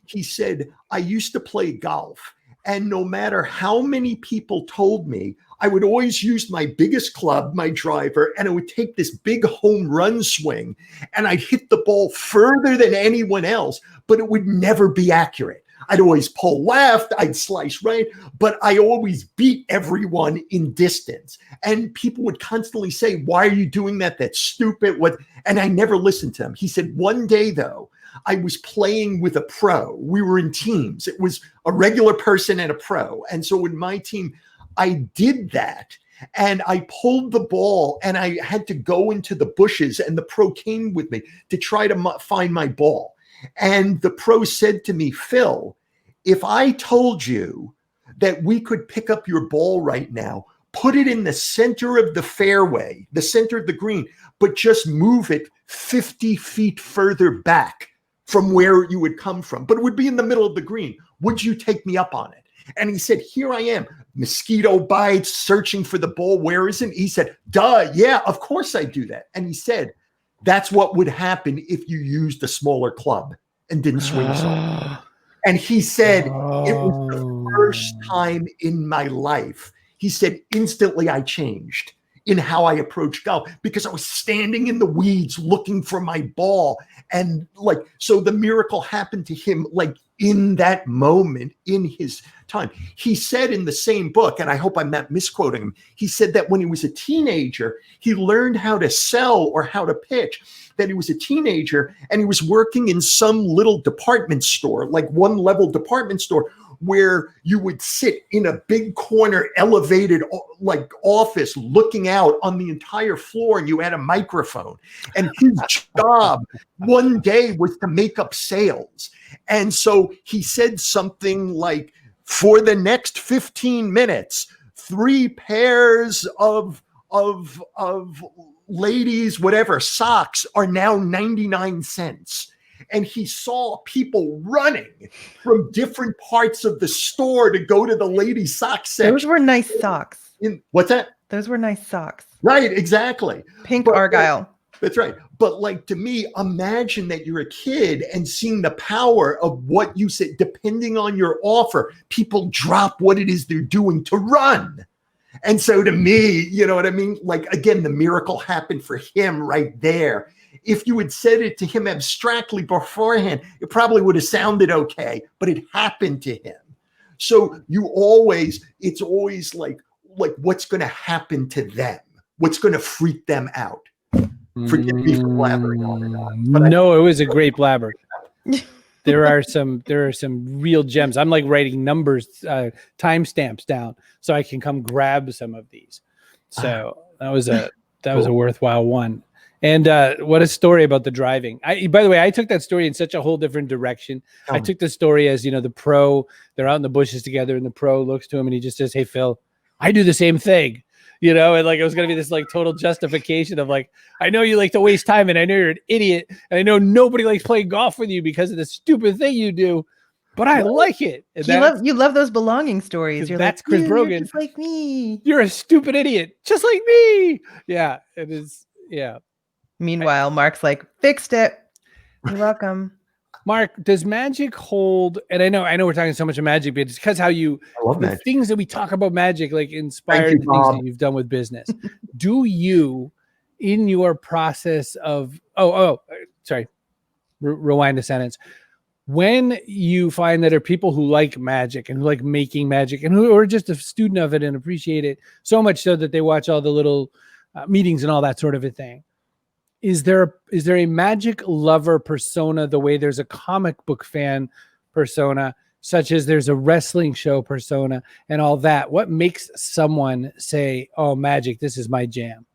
He said, I used to play golf, and no matter how many people told me I would always use my biggest club, my driver, and I would take this big home run swing and I'd hit the ball further than anyone else, but it would never be accurate. I'd always pull left, I'd slice right, but I always beat everyone in distance. And people would constantly say, why are you doing that? That's stupid. What? And I never listened to him. He said, one day though, I was playing with a pro. We were in teams. It was a regular person and a pro. And so in my team, I did that. And I pulled the ball and I had to go into the bushes and the pro came with me to try to find my ball. And the pro said to me, Phil, if I told you that we could pick up your ball right now, put it in the center of the fairway, the center of the green, but just move it 50 feet further back from where you would come from, but it would be in the middle of the green, would you take me up on it? And he said, here I am, mosquito bites, searching for the ball. Where is it? He said, duh, yeah, of course I do that. And he said, that's what would happen if you used a smaller club and didn't swing so hard. And he said, it was the first time in my life. He said, instantly I changed in how I approached golf because I was standing in the weeds looking for my ball. And like, so the miracle happened to him like in that moment in his time. He said in the same book, and I hope I'm not misquoting him, he said that when he was a teenager, he learned how to sell or how to pitch, that he was a teenager and he was working in some little department store, like one level department store, where you would sit in a big corner elevated like office looking out on the entire floor and you had a microphone. And his job one day was to make up sales. And so he said something like, for the next 15 minutes, 3 pairs of ladies, whatever, socks are now 99 cents. And he saw people running from different parts of the store to go to the ladies' sock section. Those were nice socks. What's that? Those were nice socks. Right, exactly. Pink Argyle. That's right. But like, to me, imagine that you're a kid and seeing the power of what you said, depending on your offer, people drop what it is they're doing to run. And so to me, you know what I mean? Like, again, the miracle happened for him right there. If you had said it to him abstractly beforehand, it probably would have sounded okay, but it happened to him. So it's always like what's going to happen to them? What's going to freak them out? Forgive me for blabbering on and on. But no, it was a great blabber. There are some real gems. I'm like writing numbers, timestamps down so I can come grab some of these. So that was a worthwhile one. And what a story about the driving. By the way, I took that story in such a whole different direction. I took the story as, the pro, they're out in the bushes together and the pro looks to him and he just says, hey, Phil, I do the same thing. And like, it was going to be this like total justification of like, I know you like to waste time and I know you're an idiot and I know nobody likes playing golf with you because of the stupid thing you do, but I like it. And you love those belonging stories. You're that's like, Chris Brogan. You're just like me. You're a stupid idiot, just like me. Yeah, it is. Yeah. Meanwhile, Mark's like, fixed it. You're welcome. Mark, does magic hold? And I know we're talking so much of magic, but it's because the things that we talk about magic, like inspired things that you've done with business. Do you, in your process of rewind a sentence. When you find that there are people who like magic and who like making magic and who are just a student of it and appreciate it so much so that they watch all the little meetings and all that sort of a thing. Is there a magic lover persona the way there's a comic book fan persona, such as there's a wrestling show persona and all that? What makes someone say, oh, magic, this is my jam?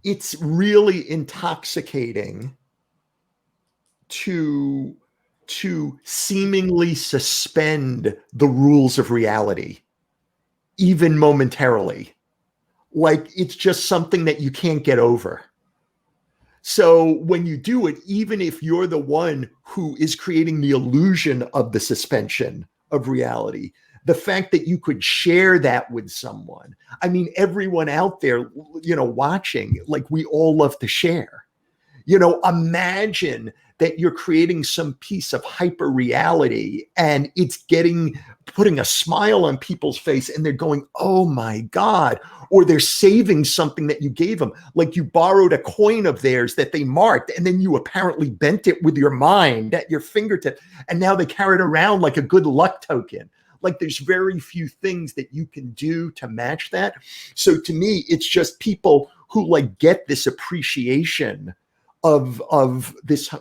It's really intoxicating to seemingly suspend the rules of reality, even momentarily. Like, it's just something that you can't get over. So when you do it, even if you're the one who is creating the illusion of the suspension of reality, the fact that you could share that with someone. I mean, everyone out there, watching, like, we all love to share. Imagine that you're creating some piece of hyper reality, and it's putting a smile on people's face, and they're going, oh my God, or they're saving something that you gave them. Like you borrowed a coin of theirs that they marked, and then you apparently bent it with your mind at your fingertip, and now they carry it around like a good luck token. Like there's very few things that you can do to match that. So to me, it's just people who like get this appreciation of this,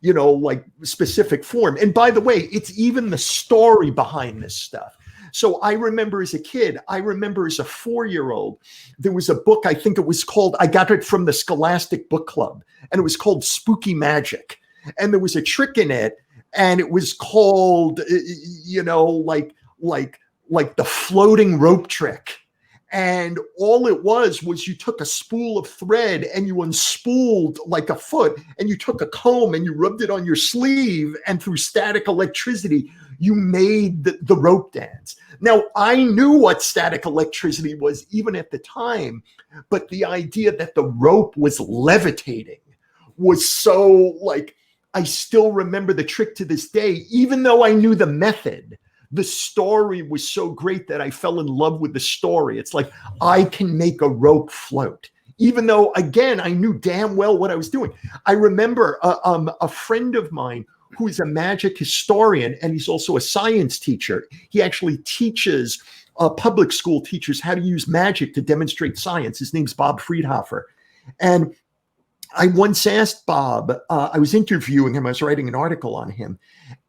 like specific form. And by the way, it's even the story behind this stuff. So I remember as a kid, as a 4-year-old, there was a book, I think it was called, I got it from the Scholastic Book Club, and it was called Spooky Magic. And there was a trick in it, and it was called, like the floating rope trick. And all it was you took a spool of thread and you unspooled like a foot, and you took a comb and you rubbed it on your sleeve, and through static electricity, you made the rope dance. Now, I knew what static electricity was even at the time, but the idea that the rope was levitating was so like, I still remember the trick to this day, even though I knew the method. The story was so great that I fell in love with the story. It's like, I can make a rope float, even though, again, I knew damn well what I was doing. I remember a friend of mine who is a magic historian, and he's also a science teacher. He actually teaches public school teachers how to use magic to demonstrate science. His name's Bob Friedhofer. And I once asked Bob, I was interviewing him, I was writing an article on him,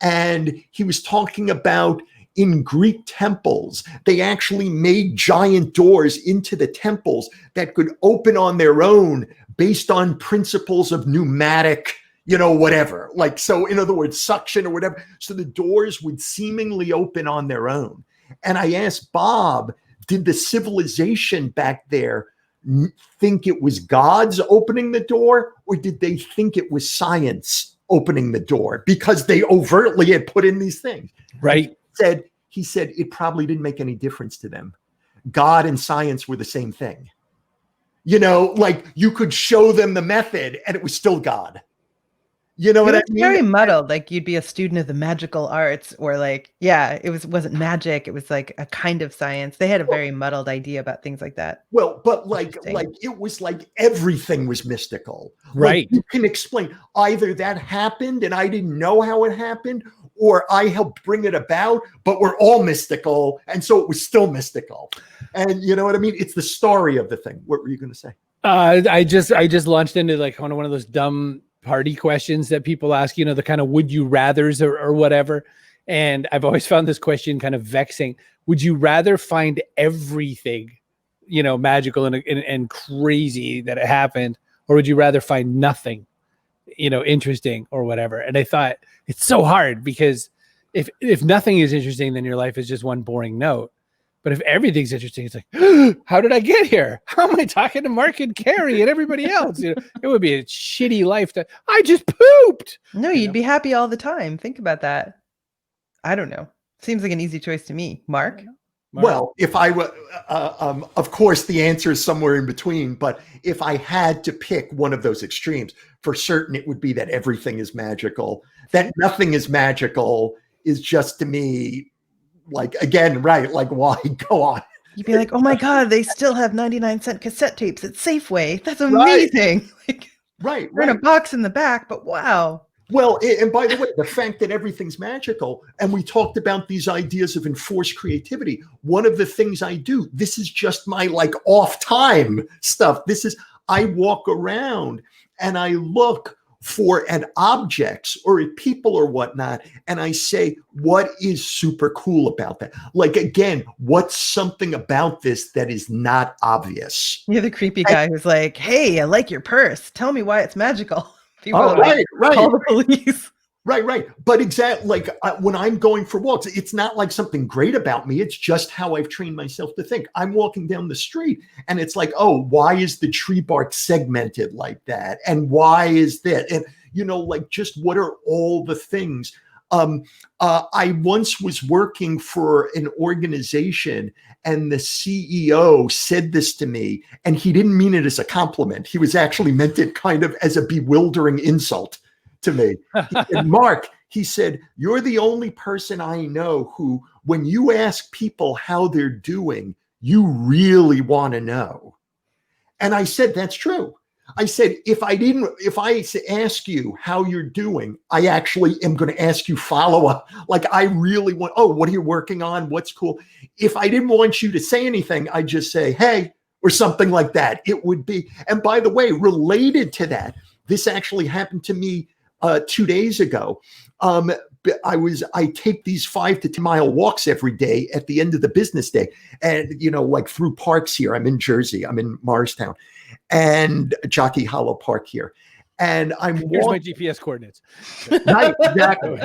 and he was talking about in Greek temples, they actually made giant doors into the temples that could open on their own based on principles of pneumatic, whatever. Like, so in other words, suction or whatever. So the doors would seemingly open on their own. And I asked Bob, did the civilization back there think it was God's opening the door, or did they think it was science opening the door because they overtly had put in these things? Right. He said it probably didn't make any difference to them. God and science were the same thing. Like you could show them the method and it was still God. You know what I mean? Very muddled. Like you'd be a student of the magical arts, or like, yeah, wasn't magic. It was like a kind of science. They had a very muddled idea about things like that. Well, but like it was like everything was mystical. Right. Like you can explain either that happened and I didn't know how it happened, or I helped bring it about, but we're all mystical. And so it was still mystical. And you know what I mean? It's the story of the thing. What were you going to say? I just launched into like one of those dumb party questions that people ask, the kind of would you rathers or whatever. And I've always found this question kind of vexing. Would you rather find everything, magical and crazy that it happened, or would you rather find nothing, interesting or whatever? And I thought it's so hard, because if nothing is interesting, then your life is just one boring note. But if everything's interesting, it's like, how did I get here? How am I talking to Mark and Carrie and everybody else? It would be a shitty life. I just pooped. No, you'd be happy all the time. Think about that. I don't know. Seems like an easy choice to me. Mark? Well, if I were, of course, the answer is somewhere in between. But if I had to pick one of those extremes, for certain, it would be that everything is magical. That nothing is magical is just, to me, like, again, right, like, why go on? You'd be like, oh my God, they still have 99-cent cassette tapes at Safeway. That's amazing. Right. We're in a box in the back, but wow. Well, and by the way, the fact that everything's magical, and we talked about these ideas of enforced creativity. One of the things I do, this is just my like off time stuff. I walk around and I look for at objects or at people or whatnot, and I say, what is super cool about that? Like, again, what's something about this that is not obvious? You're the creepy guy who's like, hey, I like your purse. Tell me why it's magical. People Oh, right. Call the police. Right. But exactly, like when I'm going for walks, it's not like something great about me. It's just how I've trained myself to think. I'm walking down the street and it's like, oh, why is the tree bark segmented like that? And why is that? And, like, just what are all the things? I once was working for an organization and the CEO said this to me, and he didn't mean it as a compliment. He was actually meant it kind of as a bewildering insult to me. He said, Mark, he said, you're the only person I know who, when you ask people how they're doing, you really want to know. And I said, that's true. I said, if I ask you how you're doing, I actually am going to ask you follow up. Like I really want, oh, what are you working on? What's cool? If I didn't want you to say anything, I'd just say, hey, or something like that. It would be, and by the way, related to that, this actually happened to me 2 days ago. I take these 5 to 10 mile walks every day at the end of the business day. And, like through parks here, I'm in Jersey, I'm in Morristown and Jockey Hollow Park here. And Here's my GPS coordinates. Right, exactly.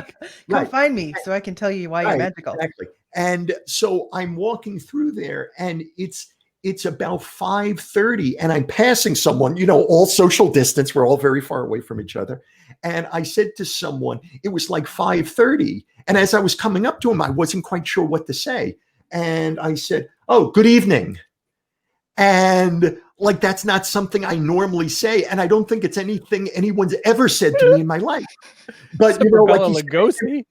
Come find me so I can tell you why you're magical. Exactly. And so I'm walking through there and it's about 5:30 and I'm passing someone, all social distance. We're all very far away from each other. And I said to someone, it was like 5:30. And as I was coming up to him, I wasn't quite sure what to say. And I said, oh, good evening. And like, that's not something I normally say. And I don't think it's anything anyone's ever said to me in my life. But, Bela Lugosi.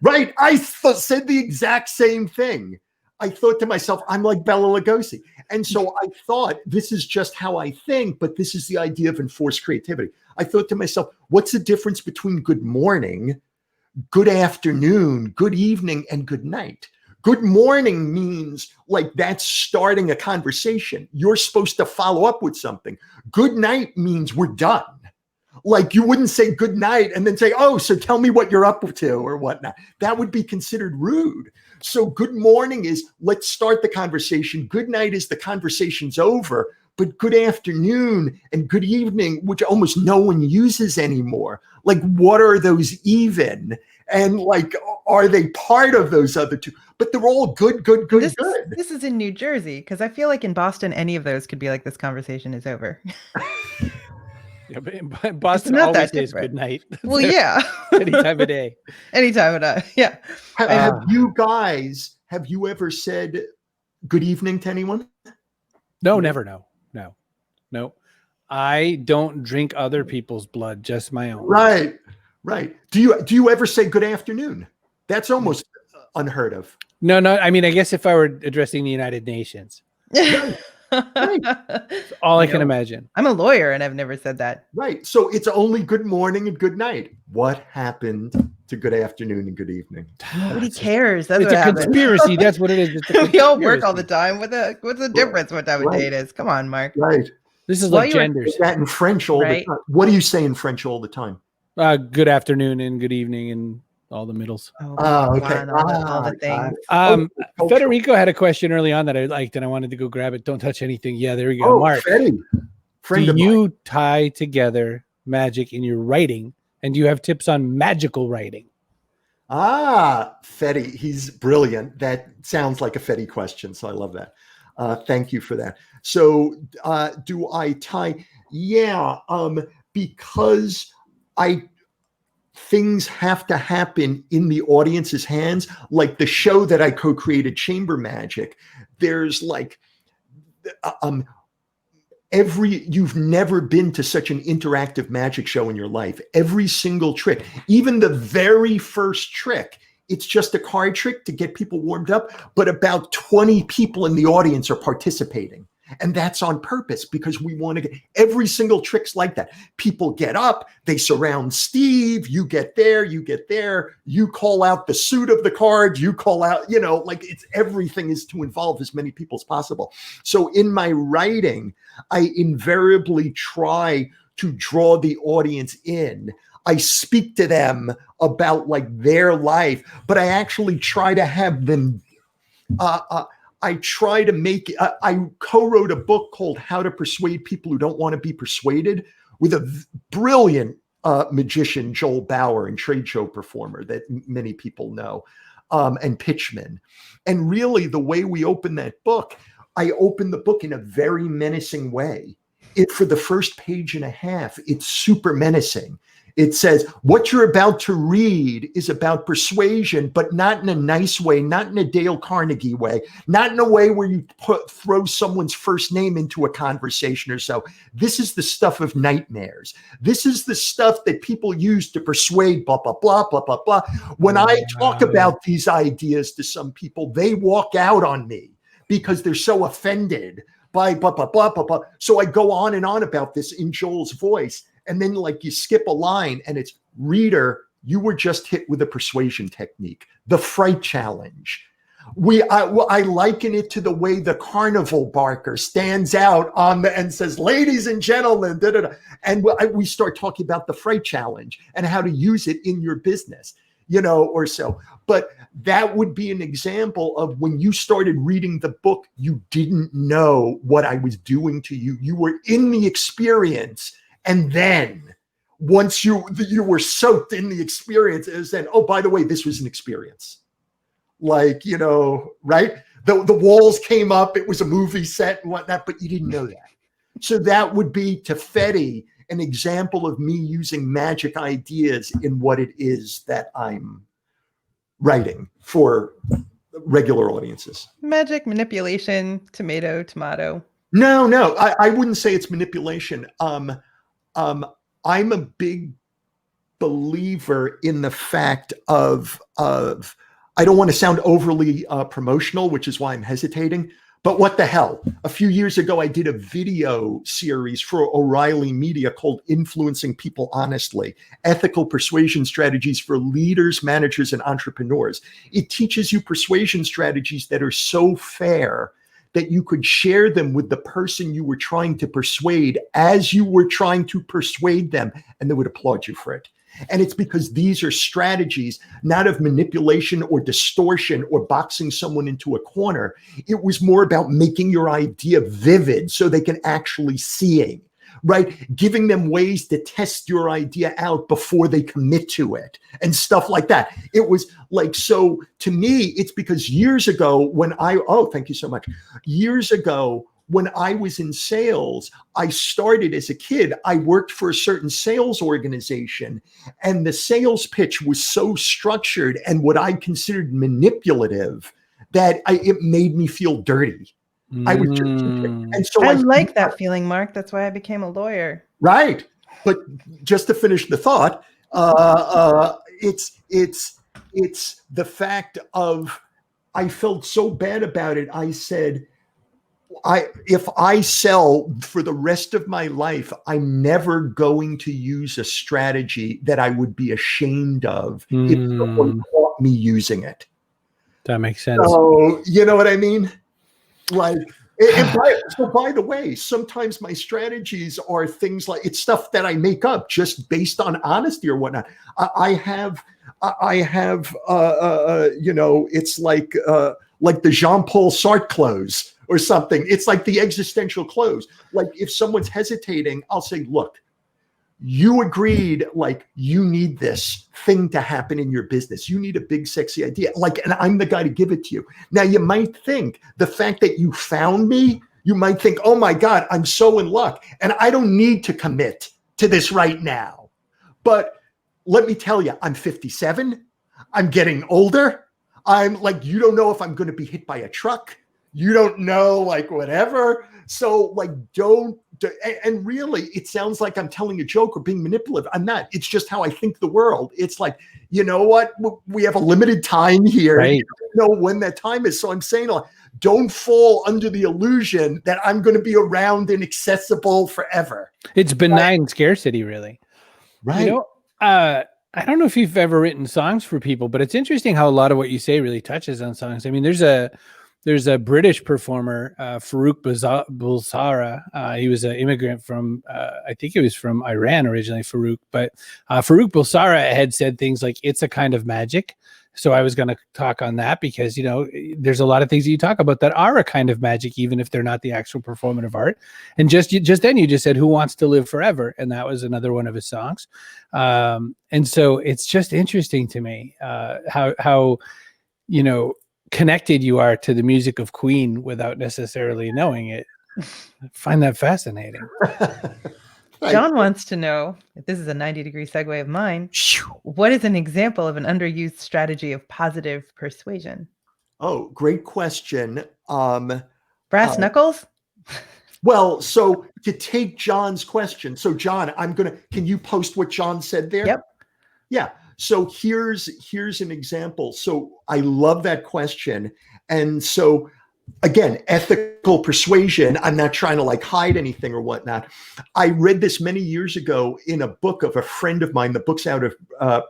Right. I said the exact same thing. I thought to myself, I'm like Bela Lugosi. And so I thought, this is just how I think, but this is the idea of enforced creativity. I thought to myself, what's the difference between good morning, good afternoon, good evening, and good night? Good morning means like that's starting a conversation. You're supposed to follow up with something. Good night means we're done. Like you wouldn't say good night and then say, oh, so tell me what you're up to or whatnot. That would be considered rude. So good morning is let's start the conversation. Good night is the conversation's over. But good afternoon and good evening, which almost no one uses anymore. Like, what are those even? And like, are they part of those other two? But they're all good. This is in New Jersey, because I feel like in Boston, any of those could be like, this conversation is over. Yeah, but Boston not always that says different. good night. Well, yeah. Any time of day. Anytime of day. Yeah. Have you ever said good evening to anyone? No, never. No. I don't drink other people's blood, just my own. Right. Do you ever say good afternoon? That's almost unheard of. No. I mean, I guess if I were addressing the United Nations. Right. That's all I can imagine. I'm a lawyer and I've never said that. Right. So it's only good morning and good night. What happened to good afternoon and good evening? Nobody cares. That's it's what a happens. Conspiracy. That's what it is. We all work all the time. What's the difference what time of day it is? Come on, Mark. Right. This is like genders. That in French all the time. What do you say in French all the time? Good afternoon and good evening and all the middles. Oh, okay. All the things. Federico had a question early on that I liked and I wanted to go grab it. Don't touch anything. Yeah, there we go. Mark, Fetty, do you tie together magic in your writing? And do you have tips on magical writing? Fetty, he's brilliant. That sounds like a Fetty question. So I love that. Thank you for that. So do I tie? Yeah, because things have to happen in the audience's hands. Like the show that I co-created, Chamber Magic, there's like you've never been to such an interactive magic show in your life. Every single trick, even the very first trick, it's just a card trick to get people warmed up, but about 20 people in the audience are participating. And that's on purpose because we want to get every single trick's like that. People get up, they surround Steve, you get there, you call out the suit of the card, you call out, like it's everything is to involve as many people as possible. So in my writing, I invariably try to draw the audience in. I speak to them about like their life, but I actually try to have them I try to make I co-wrote a book called How to Persuade People Who Don't Want to Be Persuaded with a brilliant magician, Joel Bauer, and trade show performer that many people know, and pitchman. And really the way we open that book, I open the book in a very menacing way. For the first page and a half, it's super menacing. It says, what you're about to read is about persuasion, but not in a nice way, not in a Dale Carnegie way, not in a way where you throw someone's first name into a conversation or so. This is the stuff of nightmares. This is the stuff that people use to persuade, blah, blah, blah, blah, blah, blah. When I talk about these ideas to some people, they walk out on me because they're so offended by blah, blah, blah, blah, blah. So I go on and on about this in Joel's voice. And then like you skip a line and it's, reader, you were just hit with a persuasion technique, the fright challenge. I liken it to the way the carnival barker stands out on and says, ladies and gentlemen, da, da, da. And we start talking about the fright challenge and how to use it in your business, or so. But that would be an example of when you started reading the book, you didn't know what I was doing to you. You were in the experience. And then once you were soaked in the experience, it was then, oh, by the way, this was an experience. Like, right? The walls came up, it was a movie set and whatnot, but you didn't know that. So that would be, to Fetty, an example of me using magic ideas in what it is that I'm writing for regular audiences. Magic, manipulation, tomato. No, I wouldn't say it's manipulation. I'm a big believer in the fact of I don't want to sound overly promotional, which is why I'm hesitating, but what the hell? A few years ago, I did a video series for O'Reilly Media called Influencing People Honestly, Ethical Persuasion Strategies for Leaders, Managers, and Entrepreneurs. It teaches you persuasion strategies that are so fair that you could share them with the person you were trying to persuade as you were trying to persuade them, and they would applaud you for it. And it's because these are strategies not of manipulation or distortion or boxing someone into a corner. It was more about making your idea vivid so they can actually see it, right? Giving them ways to test your idea out before they commit to it and stuff like that. It was like, so to me, it's because years ago thank you so much. Years ago, when I was in sales, I started as a kid. I worked for a certain sales organization, and the sales pitch was so structured and what I considered manipulative that it made me feel dirty. I was just, and so I like that feeling, Mark. That's why I became a lawyer. Right, but just to finish the thought, it's the fact of I felt so bad about it. I said, if I sell for the rest of my life, I'm never going to use a strategy that I would be ashamed of if someone caught me using it. That makes sense. So, you know what I mean? Like, by the way, sometimes my strategies are things like, it's stuff that I make up just based on honesty or whatnot. I have, it's like the Jean-Paul Sartre close or something. It's like the existential close. Like if someone's hesitating, I'll say, look, you agreed, like you need this thing to happen in your business. You need a big, sexy idea. Like, and I'm the guy to give it to you. Now you might think the fact that you found me, you might think, oh my God, I'm so in luck. And I don't need to commit to this right now. But let me tell you, I'm 57. I'm getting older. I'm like, you don't know if I'm going to be hit by a truck. You don't know, like whatever. So like, and really it sounds like I'm telling a joke or being manipulative. I'm not. It's just how I think the world. It's like, you know what? We have a limited time here. Right. You don't know when that time is. So I'm saying, like, don't fall under the illusion that I'm going to be around and accessible forever. It's benign scarcity, really. Right. I don't know if you've ever written songs for people, but it's interesting how a lot of what you say really touches on songs. I mean, there's a British performer, Farouk Bulsara. He was an immigrant from, I think he was from Iran originally, Farouk. But Farouk Bulsara had said things like, it's a kind of magic. So I was going to talk on that because, there's a lot of things that you talk about that are a kind of magic, even if they're not the actual performative art. And just then you just said, who wants to live forever? And that was another one of his songs. And so it's just interesting to me how connected you are to the music of Queen without necessarily knowing it. I find that fascinating. John wants to know, if this is a 90-degree segue of mine, what is an example of an underused strategy of positive persuasion? Oh, great question. Brass knuckles? Well, so to take John's question, so John, can you post what John said there? Yep. Yeah. So here's an example. So I love that question. And so again, ethical persuasion, I'm not trying to like hide anything or whatnot. I read this many years ago in a book of a friend of mine. The book's out of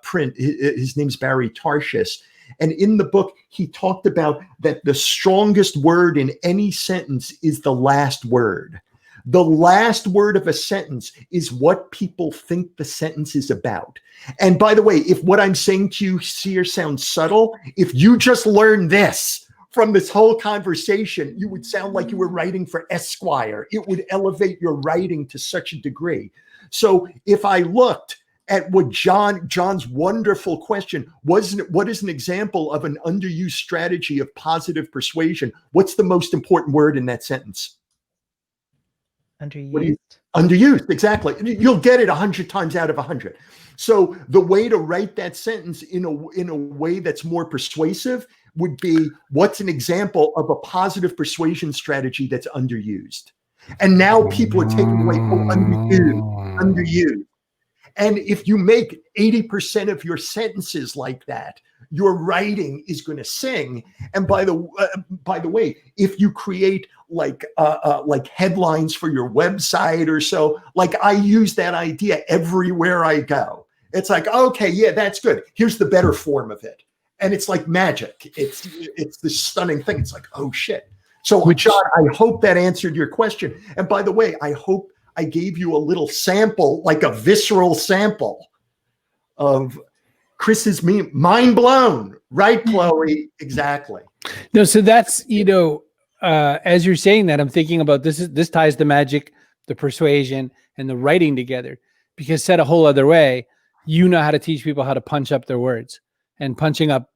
print. His name's Barry Tarshish. And in the book, he talked about that the strongest word in any sentence is the last word. The last word of a sentence is what people think the sentence is about. And by the way, if what I'm saying to you here sounds subtle, if you just learn this from this whole conversation, you would sound like you were writing for Esquire. It would elevate your writing to such a degree. So if I looked at what John's wonderful question, what is an example of an underused strategy of positive persuasion? What's the most important word in that sentence? Underused. Underused, exactly. You'll get it 100 times out of 100. So the way to write that sentence in a way that's more persuasive would be, what's an example of a positive persuasion strategy that's underused? And now people are taking away, underused. And if you make 80% of your sentences like that, your writing is going to sing. And by the way, if you create like headlines for your website or so, like I use that idea everywhere I go. It's like, okay, yeah, that's good. Here's the better form of it. And it's like magic. It's this stunning thing. It's like, oh shit. So John, I hope that answered your question. And by the way, I hope I gave you a little sample, like a visceral sample of Chris's meme. Mind blown, right, Chloe? Exactly. No, so that's, as you're saying that, I'm thinking about this ties the magic, the persuasion, and the writing together. Because said a whole other way, you know how to teach people how to punch up their words, and punching up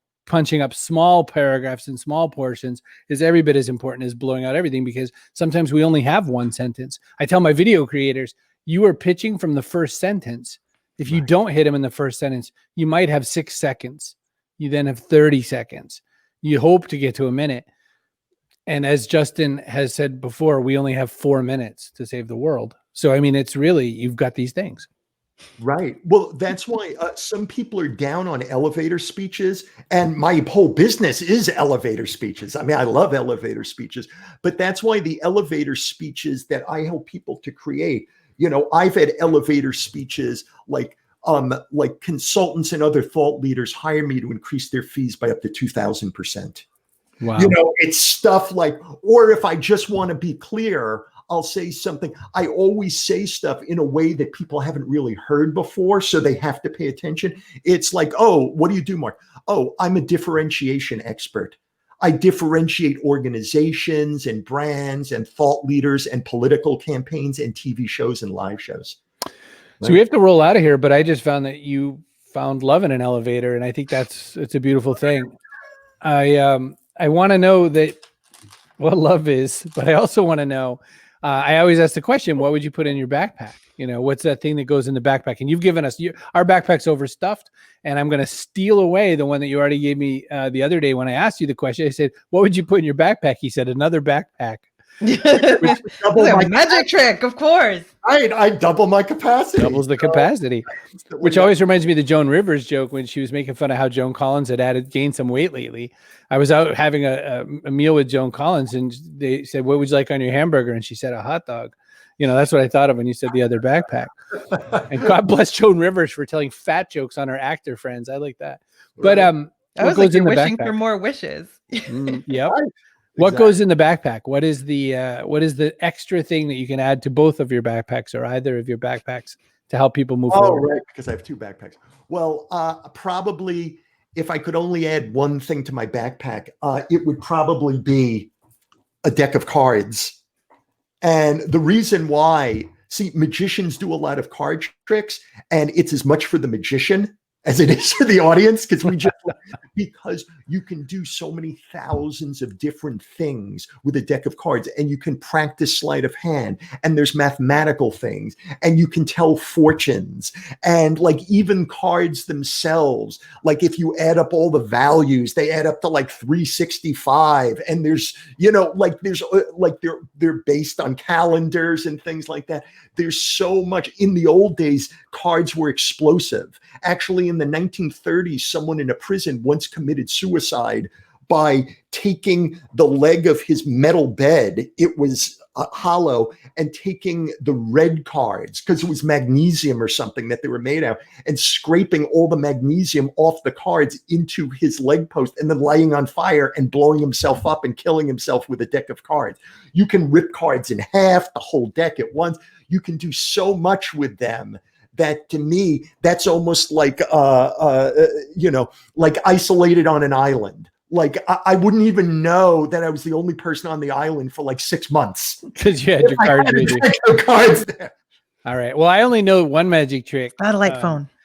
small paragraphs and small portions is every bit as important as blowing out everything, because sometimes we only have one sentence. I tell my video creators, you are pitching from the first sentence. If you don't hit them in the first sentence, you might have 6 seconds. You then have 30 seconds. You hope to get to a minute. And as Justin has said before, we only have 4 minutes to save the world. So, I mean, it's really, you've got these things. Right. Well, that's why some people are down on elevator speeches, and my whole business is elevator speeches. I mean, I love elevator speeches, but that's why the elevator speeches that I help people to create, I've had elevator speeches like consultants and other thought leaders hire me to increase their fees by up to 2,000%. Wow. It's stuff like, or if I just want to be clear, I'll say something. I always say stuff in a way that people haven't really heard before, so they have to pay attention. It's like, oh, what do you do, Mark? Oh, I'm a differentiation expert. I differentiate organizations and brands and thought leaders and political campaigns and TV shows and live shows. Right? So we have to roll out of here, but I just found that you found love in an elevator, and I think it's a beautiful thing. I want to know what love is, but I also want to know, I always ask the question, what would you put in your backpack? What's that thing that goes in the backpack? And you've given us, our backpack's overstuffed, and I'm going to steal away the one that you already gave me the other day when I asked you the question. I said, what would you put in your backpack? He said, another backpack. A magic trick, of course. I double my capacity. Doubles the capacity, which always reminds me of the Joan Rivers joke when she was making fun of how Joan Collins had gained some weight lately. I was out having a meal with Joan Collins, and they said, what would you like on your hamburger? And she said, a hot dog. That's what I thought of when you said the other backpack. And God bless Joan Rivers for telling fat jokes on her actor friends. I like that. But I was like, you're wishing for more wishes. Yep. What goes in the backpack? What is the extra thing that you can add to both of your backpacks or either of your backpacks to help people move forward? Right, because I have 2 backpacks. Well, probably if I could only add one thing to my backpack, it would probably be a deck of cards. And the reason why, magicians do a lot of card tricks, and it's as much for the magician as it is for the audience, because we just because you can do so many thousands of different things with a deck of cards, and you can practice sleight of hand, and there's mathematical things, and you can tell fortunes, and like even cards themselves, like if you add up all the values, they add up to like 365, and there's, you know, like there's like they're based on calendars and things like that. There's so much. In the old days, cards were explosive. Actually, in the 1930s, someone in a prison once committed suicide by taking the leg of his metal bed. It was hollow, and taking the red cards, because it was magnesium or something that they were made out, and scraping all the magnesium off the cards into his leg post, and then lighting on fire and blowing himself up and killing himself with a deck of cards. You can rip cards in half, the whole deck at once. You can do so much with them that, to me, that's almost like you know, like isolated on an island. Like I wouldn't even know that I was the only person on the island for like 6 months because you had your cards with you. Cards there. All right. Well, I only know one magic trick. Satellite phone.